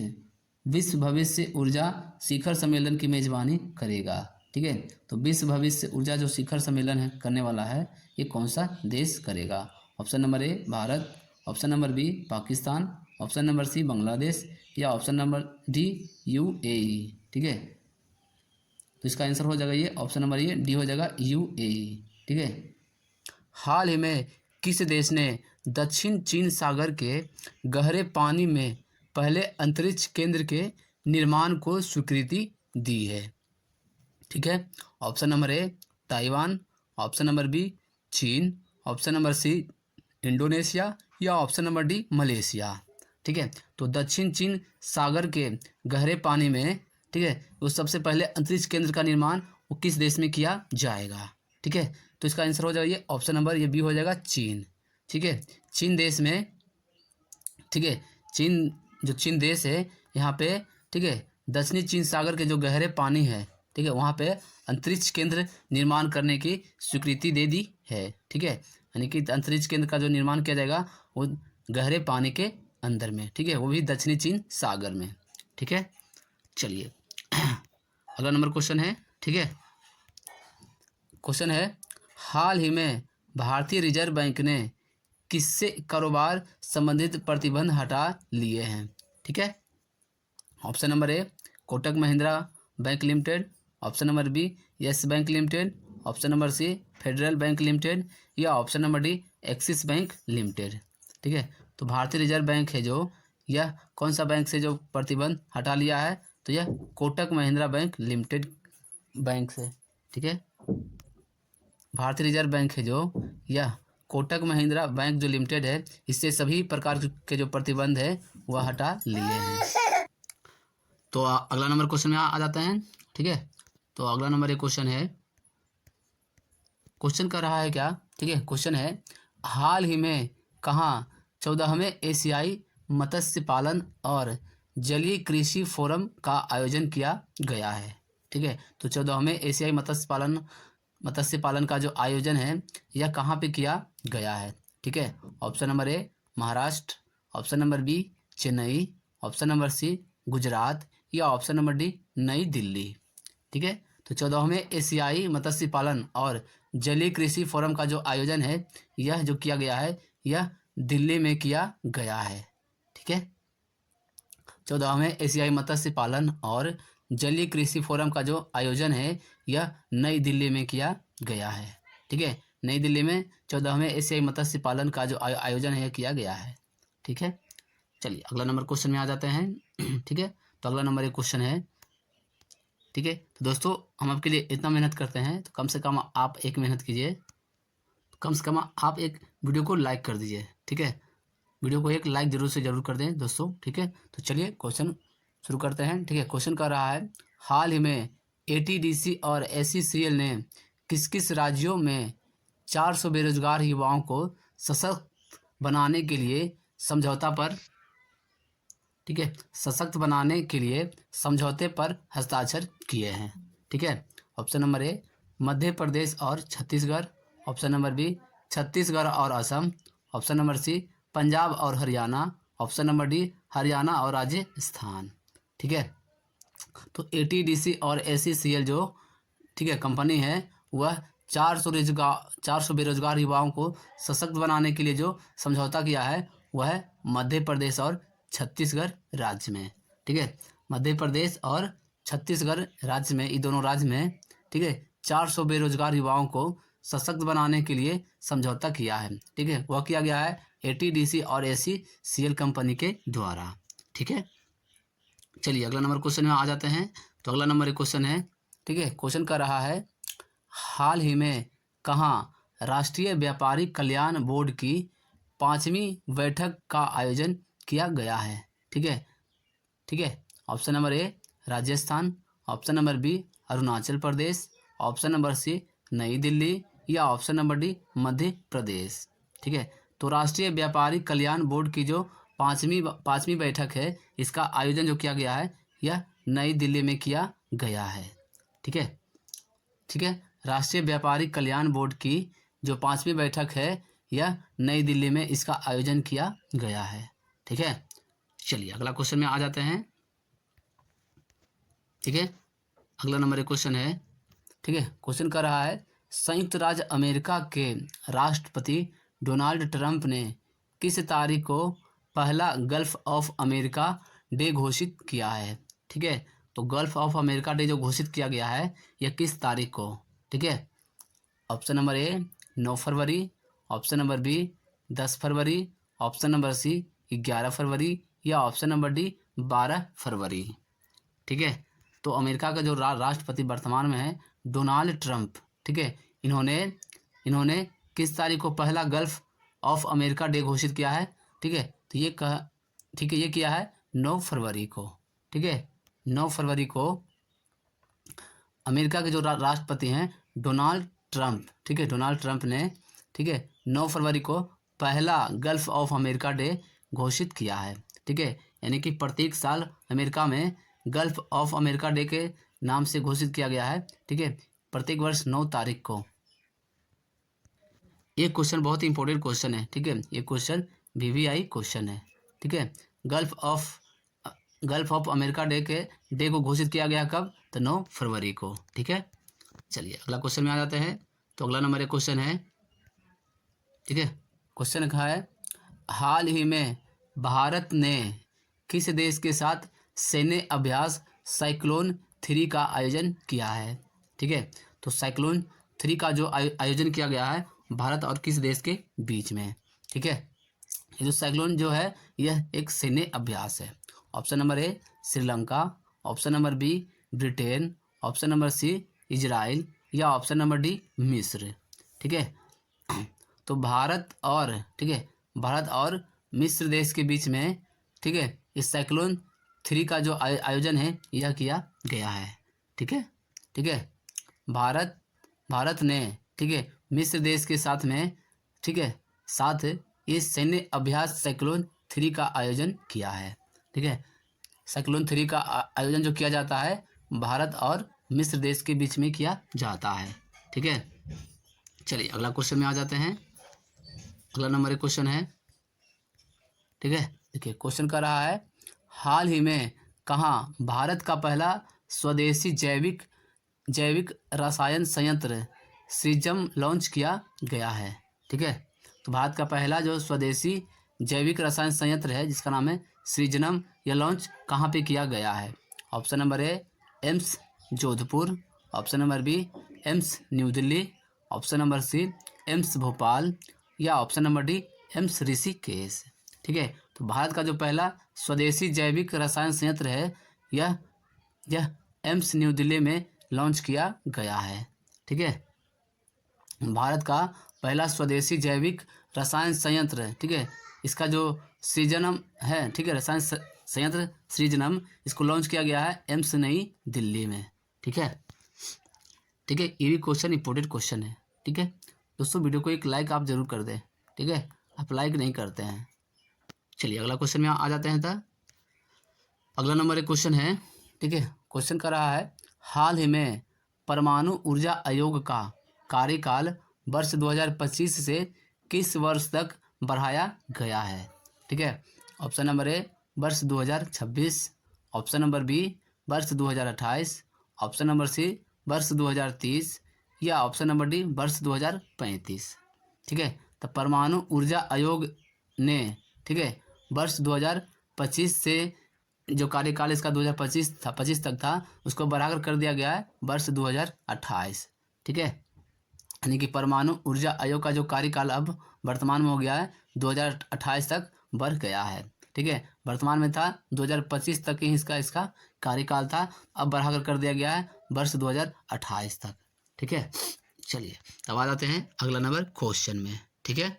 विश्व भविष्य ऊर्जा शिखर सम्मेलन की मेजबानी करेगा? ठीक है, तो विश्व भविष्य ऊर्जा जो शिखर सम्मेलन है करने वाला है ये कौन सा देश करेगा? Option number A Bharat, option number B Pakistan, option number C Bangladesh या ऑप्शन नंबर डी यूएई। ठीक है, तो इसका आंसर हो जाएगा ये ऑप्शन नंबर ये डी हो जाएगा यूएई। ठीक है, हाल ही में किस देश ने दक्षिण चीन सागर के गहरे पानी में पहले अंतरिक्ष केंद्र के निर्माण को स्वीकृति दी है? ठीक है, option number A Taiwan, option number B चीन, ऑप्शन नंबर सी इंडोनेशिया या ऑप्शन नंबर डी मलेशिया। ठीक है, तो दक्षिण चीन सागर के गहरे पानी में, ठीक है, वो सबसे पहले अंतरिक्ष केंद्र का निर्माण वो किस देश में किया जाएगा? ठीक है, तो इसका आंसर हो जाएगा ये ऑप्शन नंबर ये बी हो जाएगा चीन। ठीक है, चीन देश में, ठीक है, चीन देश है यहाँ पे, ठीक है, दक्षिणी चीन सागर के जो गहरे पानी है, ठीक है, वहाँ पे अंतरिक्ष केंद्र निर्माण करने की स्वीकृति दे दी है। ठीक है, यानी कि अंतरिक्ष केंद्र का जो निर्माण किया जाएगा वो गहरे पानी के अंदर में, ठीक है, वो भी दक्षिणी चीन सागर में। ठीक है, चलिए अगला नंबर क्वेश्चन है, ठीक है, क्वेश्चन है हाल ही में भारतीय रिजर्व बैंक ने किससे कारोबार संबंधित प्रतिबंध हटा लिए हैं? ठीक है, option number A Kotak Mahindra Bank Limited, option number B Yes Bank Limited, option number C Federal Bank Limited या option number D Axis Bank Limited. ठीक है, तो भारतीय रिजर्व बैंक है जो यह कौन सा बैंक से जो प्रतिबंध हटा लिया है? तो यह Kotak Mahindra Bank limited bank से। ठीक है, भारतीय रिजर्व बैंक है जो यह कोटक महिंद्रा बैंक जो लिमिटेड है इससे सभी प्रकार के जो प्रतिबंध है वह हटा लिए हैं। तो अगला नंबर क्वेश्चन में आ जाते हैं। ठीक है, तो अगला नंबर एक क्वेश्चन है, क्वेश्चन कर रहा है क्या? ठीक है, क्वेश्चन है हाल ही में कहाँ 14वें एशियाई मत्स्य पालन और जलीय कृषि फोरम का आयोजन किया गया है? ठीक है, तो 14वें एशियाई मत्स्य पालन का जो आयोजन है यह कहाँ पे किया गया है? ठीक है, option number A Maharashtra, option number B Chennai, option number C Gujarat या ऑप्शन नंबर डी नई दिल्ली। ठीक है, तो 14वें एशियाई मत्स्य पालन और जलीय कृषि फोरम का जो आयोजन है यह जो किया गया है यह दिल्ली में किया गया है। ठीक है, 14वें एशियाई मत्स्य पालन और जलीय कृषि फोरम का जो आयोजन है यह नई दिल्ली में किया गया है। ठीक है, नई दिल्ली में 14वें एशियाई मत्स्य पालन का जो आयोजन है किया गया है। ठीक है, चलिए अगला नंबर क्वेश्चन में आ जाते हैं। ठीक है, तो अगला नंबर एक क्वेश्चन है। ठीक है, तो दोस्तों हम आपके लिए इतना मेहनत करते हैं, तो कम से कम आप एक मेहनत कीजिए, कम से कम आप एक वीडियो को लाइक कर दीजिए। ठीक है, वीडियो को एक लाइक जरूर से जरूर कर दें दोस्तों। ठीक है, तो चलिए क्वेश्चन शुरू करते हैं। ठीक है, क्वेश्चन कर रहा है, हाल ही में एटीडीसी और एसईसीएल ने किस किस राज्यों में 400 बेरोजगार युवाओं को सशक्त बनाने के लिए समझौता पर ठीक है सशक्त बनाने के लिए समझौते पर हस्ताक्षर किए हैं। ठीक है, option number A Madhya Pradesh और Chhattisgarh, option number B Chhattisgarh और Assam, option number C Punjab और Haryana, option number D Haryana और राजस्थान। ठीक है, तो एटीडीसी और एसईसीएल जो ठीक है कंपनी है वह 400 बेरोजगार युवाओं को सशक्त बनाने के लिए जो समझौता किया है वह है मध्य प्रदेश और छत्तीसगढ़ राज्य में। ठीक है, मध्य प्रदेश और छत्तीसगढ़ राज्य में, इन दोनों राज्य में ठीक है 400 बेरोजगार युवाओं को सशक्त बनाने के लिए समझौता किया है। ठीक है, वह किया गया है एटीडीसी और एसईसीएल कंपनी के द्वारा। ठीक है, चलिए अगला नंबर क्वेश्चन में आ जाते हैं। तो अगला नंबर एक क्वेश्चन है। ठीक है, क्वेश्चन कर रहा है, हाल ही में कहाँ राष्ट्रीय व्यापारी कल्याण बोर्ड की 5वीं बैठक का आयोजन किया गया है। ठीक है, ठीक है, option number A Rajasthan, option number B Arunachal Pradesh, option number C नई दिल्ली या option number D Madhya Pradesh. ठीक है, तो राष्ट्रीय व्यापारी कल्याण बोर्ड की जो पाँचवीं बैठक है इसका आयोजन जो किया गया है यह नई दिल्ली में किया गया है। ठीक है, ठीक है, राष्ट्रीय व्यापारी कल्याण बोर्ड की जो 5वीं बैठक है यह नई दिल्ली में इसका आयोजन किया गया है। ठीक है, चलिए अगला क्वेश्चन में आ जाते हैं। ठीक है, अगला नंबर एक क्वेश्चन है। ठीक है, क्वेश्चन कर रहा है, संयुक्त राज्य अमेरिका के राष्ट्रपति डोनाल्ड ट्रंप ने किस तारीख को पहला गल्फ ऑफ अमेरिका डे घोषित किया है। ठीक है, तो गल्फ ऑफ अमेरिका डे जो घोषित किया गया है यह किस तारीख को। ठीक है, ऑप्शन नंबर ए 9 फरवरी, ऑप्शन नंबर बी 10 फरवरी, ऑप्शन नंबर सी 11 फरवरी या ऑप्शन नंबर डी 12 फरवरी। ठीक है, तो अमेरिका का जो राष्ट्रपति वर्तमान में है डोनाल्ड ट्रंप। ठीक है, इन्होंने किस तारीख को पहला गल्फ ऑफ अमेरिका डे घोषित किया है। ठीक है, तो ये किया है 9 फरवरी को। ठीक है, 9 फरवरी को अमेरिका के जो राष्ट्रपति हैं डोनाल्ड ट्रंप। ठीक है, डोनाल्ड ट्रंप ने ठीक है 9 फरवरी को पहला गल्फ ऑफ अमेरिका डे घोषित किया है। ठीक है, यानी कि प्रत्येक साल अमेरिका में गल्फ ऑफ अमेरिका डे के नाम से घोषित किया गया है। ठीक है, प्रत्येक वर्ष 9 तारीख को। ये क्वेश्चन बहुत ही इंपॉर्टेंट क्वेश्चन है। ठीक है, ये क्वेश्चन वीवीआई क्वेश्चन है। ठीक है, गल्फ ऑफ अमेरिका डे को घोषित किया गया कब, तो 9 फरवरी को। ठीक है, चलिए अगला क्वेश्चन में आ जाते हैं। तो अगला नंबर एक क्वेश्चन है। ठीक है, क्वेश्चन कहा है, हाल ही में भारत ने किस देश के साथ सैन्य अभ्यास साइक्लोन 3 का आयोजन किया है। ठीक है, तो साइक्लोन 3 का जो आयोजन किया गया है भारत और किस देश के बीच में। ठीक है, ये जो साइक्लोन जो है यह एक सैन्य अभ्यास है। Option number A Sri Lanka, option number B Britain, option number C Israel या ऑप्शन नंबर डी मिस्र। ठीक है, तो भारत और मिस्र देश के बीच में ठीक है इस साइक्लोन 3 का जो आयोजन है यह किया गया है। ठीक है, ठीक है, भारत ने ठीक है मिस्र देश के साथ में ठीक है साथ इस सैन्य अभ्यास साइक्लोन 3 का आयोजन किया है। ठीक है, साइक्लोन 3 का आयोजन जो किया जाता है भारत और मिस्र देश के बीच में किया जाता है। ठीक है, चलिए अगला क्वेश्चन में आ जाते हैं। अगला नंबर एक क्वेश्चन है। ठीक है, देखिए क्वेश्चन कर रहा है, हाल ही में कहाँ भारत का पहला स्वदेशी जैविक रसायन संयंत्र सृजम लॉन्च किया गया है। ठीक है, तो भारत का पहला जो स्वदेशी जैविक रसायन संयंत्र है जिसका नाम है सृजनम, यह लॉन्च कहाँ पे किया गया है। Option number A AIIMS Jodhpur, option number B AIIMS New Delhi, option number C AIIMS Bhopal, या option number D AIIMS Rishikesh. ठीक है, तो भारत का जो पहला स्वदेशी जैविक रसायन संयंत्र है यह एम्स न्यू दिल्ली में लॉन्च किया गया है। ठीक है, भारत का पहला स्वदेशी जैविक रसायन संयंत्र है। ठीक है, इसका जो सृजनम है, ठीक है, रसायन संयंत्र सृजनम, इसको लॉन्च किया गया है एम्स नई दिल्ली में। ठीक है, ठीक है, ये भी क्वेश्चन इंपॉर्टेंट क्वेश्चन है। ठीक है दोस्तों, वीडियो को एक लाइक आप जरूर कर दें। ठीक है, आप लाइक नहीं करते हैं। चलिए अगला क्वेश्चन में आ जाते हैं। था अगला नंबर एक क्वेश्चन है। ठीक है, क्वेश्चन कर रहा है, हाल ही में परमाणु ऊर्जा आयोग का कार्यकाल वर्ष 2025 से किस वर्ष तक बढ़ाया गया है। ठीक है, ऑप्शन नंबर ए वर्ष 2026, ऑप्शन नंबर बी वर्ष 2028, ऑप्शन नंबर सी वर्ष 2030, या ऑप्शन नंबर डी वर्ष 2035। ठीक है, तो परमाणु ऊर्जा आयोग ने, ठीक है, वर्ष 2025 से जो कार्यकाल इसका 2025 तक था, उसको बढ़ाकर कर दिया गया है वर्ष 2028। ठीक है, यानी कि परमाणु ऊर्जा आयोग का जो कार्यकाल अब वर्तमान में हो गया है 2028 तक बढ़ गया है। ठीक है, वर्तमान में था 2025 तक ही इसका कार्यकाल था, अब बढ़ाकर कर दिया गया है वर्ष 2028 तक। ठीक है, चलिए अब आ जाते हैं अगला नंबर क्वेश्चन में। ठीक है,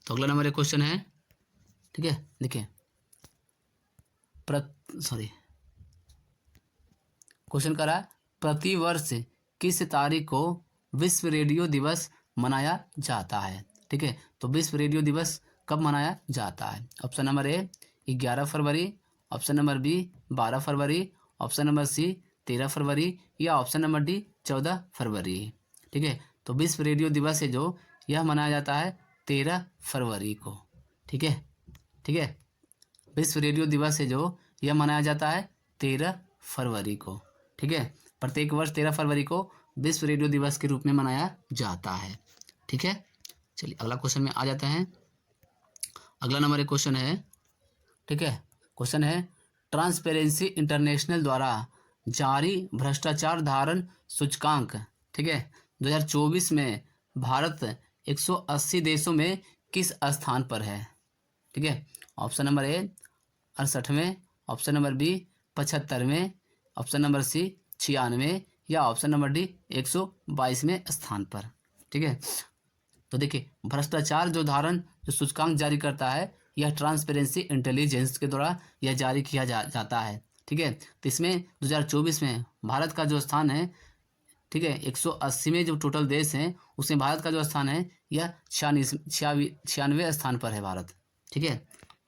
तो अगला नंबर एक क्वेश्चन है। ठीक है, देखिए क्वेश्चन कर रहा है, प्रतिवर्ष किस तारीख को विश्व रेडियो दिवस मनाया जाता है। ठीक है, तो विश्व रेडियो दिवस कब मनाया जाता है। ऑप्शन नंबर ए 11 फरवरी, ऑप्शन नंबर बी 12 फरवरी, ऑप्शन नंबर सी 13 फरवरी, या ऑप्शन नंबर डी 14 फरवरी। ठीक है, तो विश्व रेडियो दिवस है जो यह मनाया जाता है 13 फरवरी को। ठीक है, ठीक है, विश्व रेडियो दिवस है जो यह मनाया जाता है 13 फरवरी को। ठीक है, प्रत्येक वर्ष 13 फरवरी को विश्व रेडियो दिवस के रूप में मनाया जाता है। ठीक है, चलिए अगला क्वेश्चन में आ जाते हैं। अगला नंबर एक क्वेश्चन है। ठीक है, क्वेश्चन है, ट्रांसपेरेंसी इंटरनेशनल द्वारा जारी भ्रष्टाचार धारण सूचकांक, ठीक है, 2024 में भारत 180 देशों में किस स्थान पर है। ठीक है, ऑप्शन नंबर ए 68वें, ऑप्शन नंबर बी 75वें, ऑप्शन नंबर सी 96, या ऑप्शन नंबर डी 122वें स्थान पर। ठीक है, तो देखिए भ्रष्टाचार जो धारण जो सूचकांक जारी करता है, यह ट्रांसपेरेंसी इंटेलिजेंस के द्वारा यह जारी किया जाता है। ठीक है, तो इसमें 2024 में भारत का जो स्थान है, ठीक है, 180 में जो टोटल देश हैं उसमें भारत का जो स्थान है यह 96वें स्थान पर है भारत। ठीक है,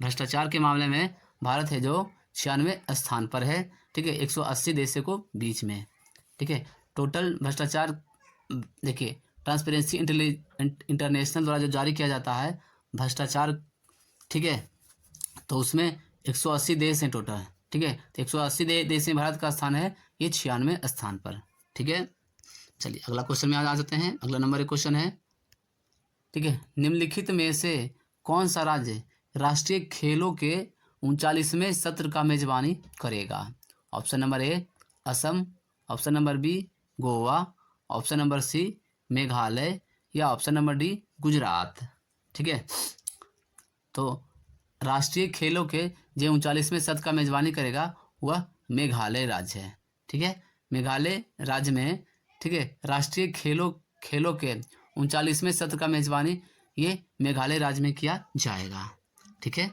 भ्रष्टाचार के मामले में भारत है जो 96वें स्थान पर है। ठीक है, 180 देशों को बीच में। ठीक है, टोटल भ्रष्टाचार देखिए ट्रांसपेरेंसी इंटरनेशनल द्वारा जो जारी किया जाता है भ्रष्टाचार, ठीक है, तो उसमें 180 देश हैं टोटल। ठीक है, तो 180 देश में भारत का स्थान है ये 96वें स्थान पर। ठीक है, चलिए अगला क्वेश्चन में आ जाते हैं। अगला नंबर एक क्वेश्चन है। ठीक है, निम्नलिखित में से कौन सा राज्य राष्ट्रीय खेलों के 39वें सत्र का मेजबानी करेगा। Option number A Assam, option number B Goa, option number C Meghalaya, या ऑप्शन नंबर डी गुजरात। ठीक है, तो राष्ट्रीय खेलों के जो 39वें सत्र का मेजबानी करेगा वह मेघालय राज्य है। ठीक है, मेघालय राज्य में, ठीक है, राष्ट्रीय खेलों के 39वें सत्र का मेजबानी ये मेघालय राज्य में किया जाएगा। ठीक है,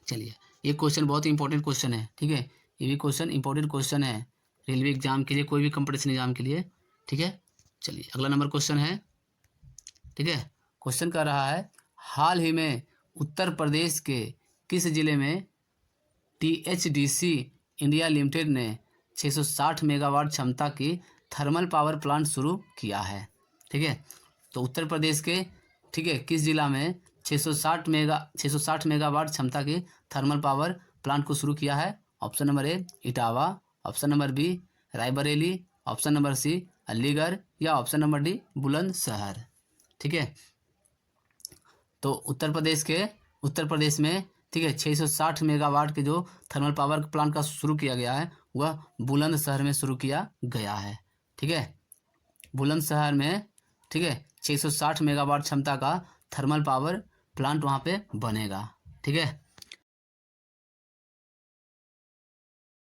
चलिए ये क्वेश्चन बहुत ही इंपॉर्टेंट क्वेश्चन है। ठीक है, ये भी क्वेश्चन इंपॉर्टेंट क्वेश्चन है रेलवे एग्जाम के लिए, कोई भी कंपटीशन एग्जाम के लिए। ठीक है, चलिए अगला नंबर क्वेश्चन है। ठीक है, क्वेश्चन कर रहा है, हाल ही में उत्तर प्रदेश के किस जिले में THDC इंडिया लिमिटेड ने 660 मेगावाट क्षमता की थर्मल पावर प्लांट शुरू किया है। ठीक है, तो उत्तर प्रदेश के, ठीक है, किस जिला में 660 मेगावाट क्षमता की थर्मल पावर प्लांट को शुरू किया है। Option number A Etawah, option number B Raebareli, option number C Aligarh, या ऑप्शन नंबर डी बुलंदशहर। ठीक है, तो उत्तर प्रदेश में, ठीक है, 660 मेगावाट के जो थर्मल पावर प्लांट का शुरू किया गया है वह बुलंदशहर में शुरू किया गया है। ठीक है, बुलंदशहर में, ठीक है, 660 मेगावाट क्षमता का थर्मल पावर प्लांट वहाँ पे बनेगा। ठीक है,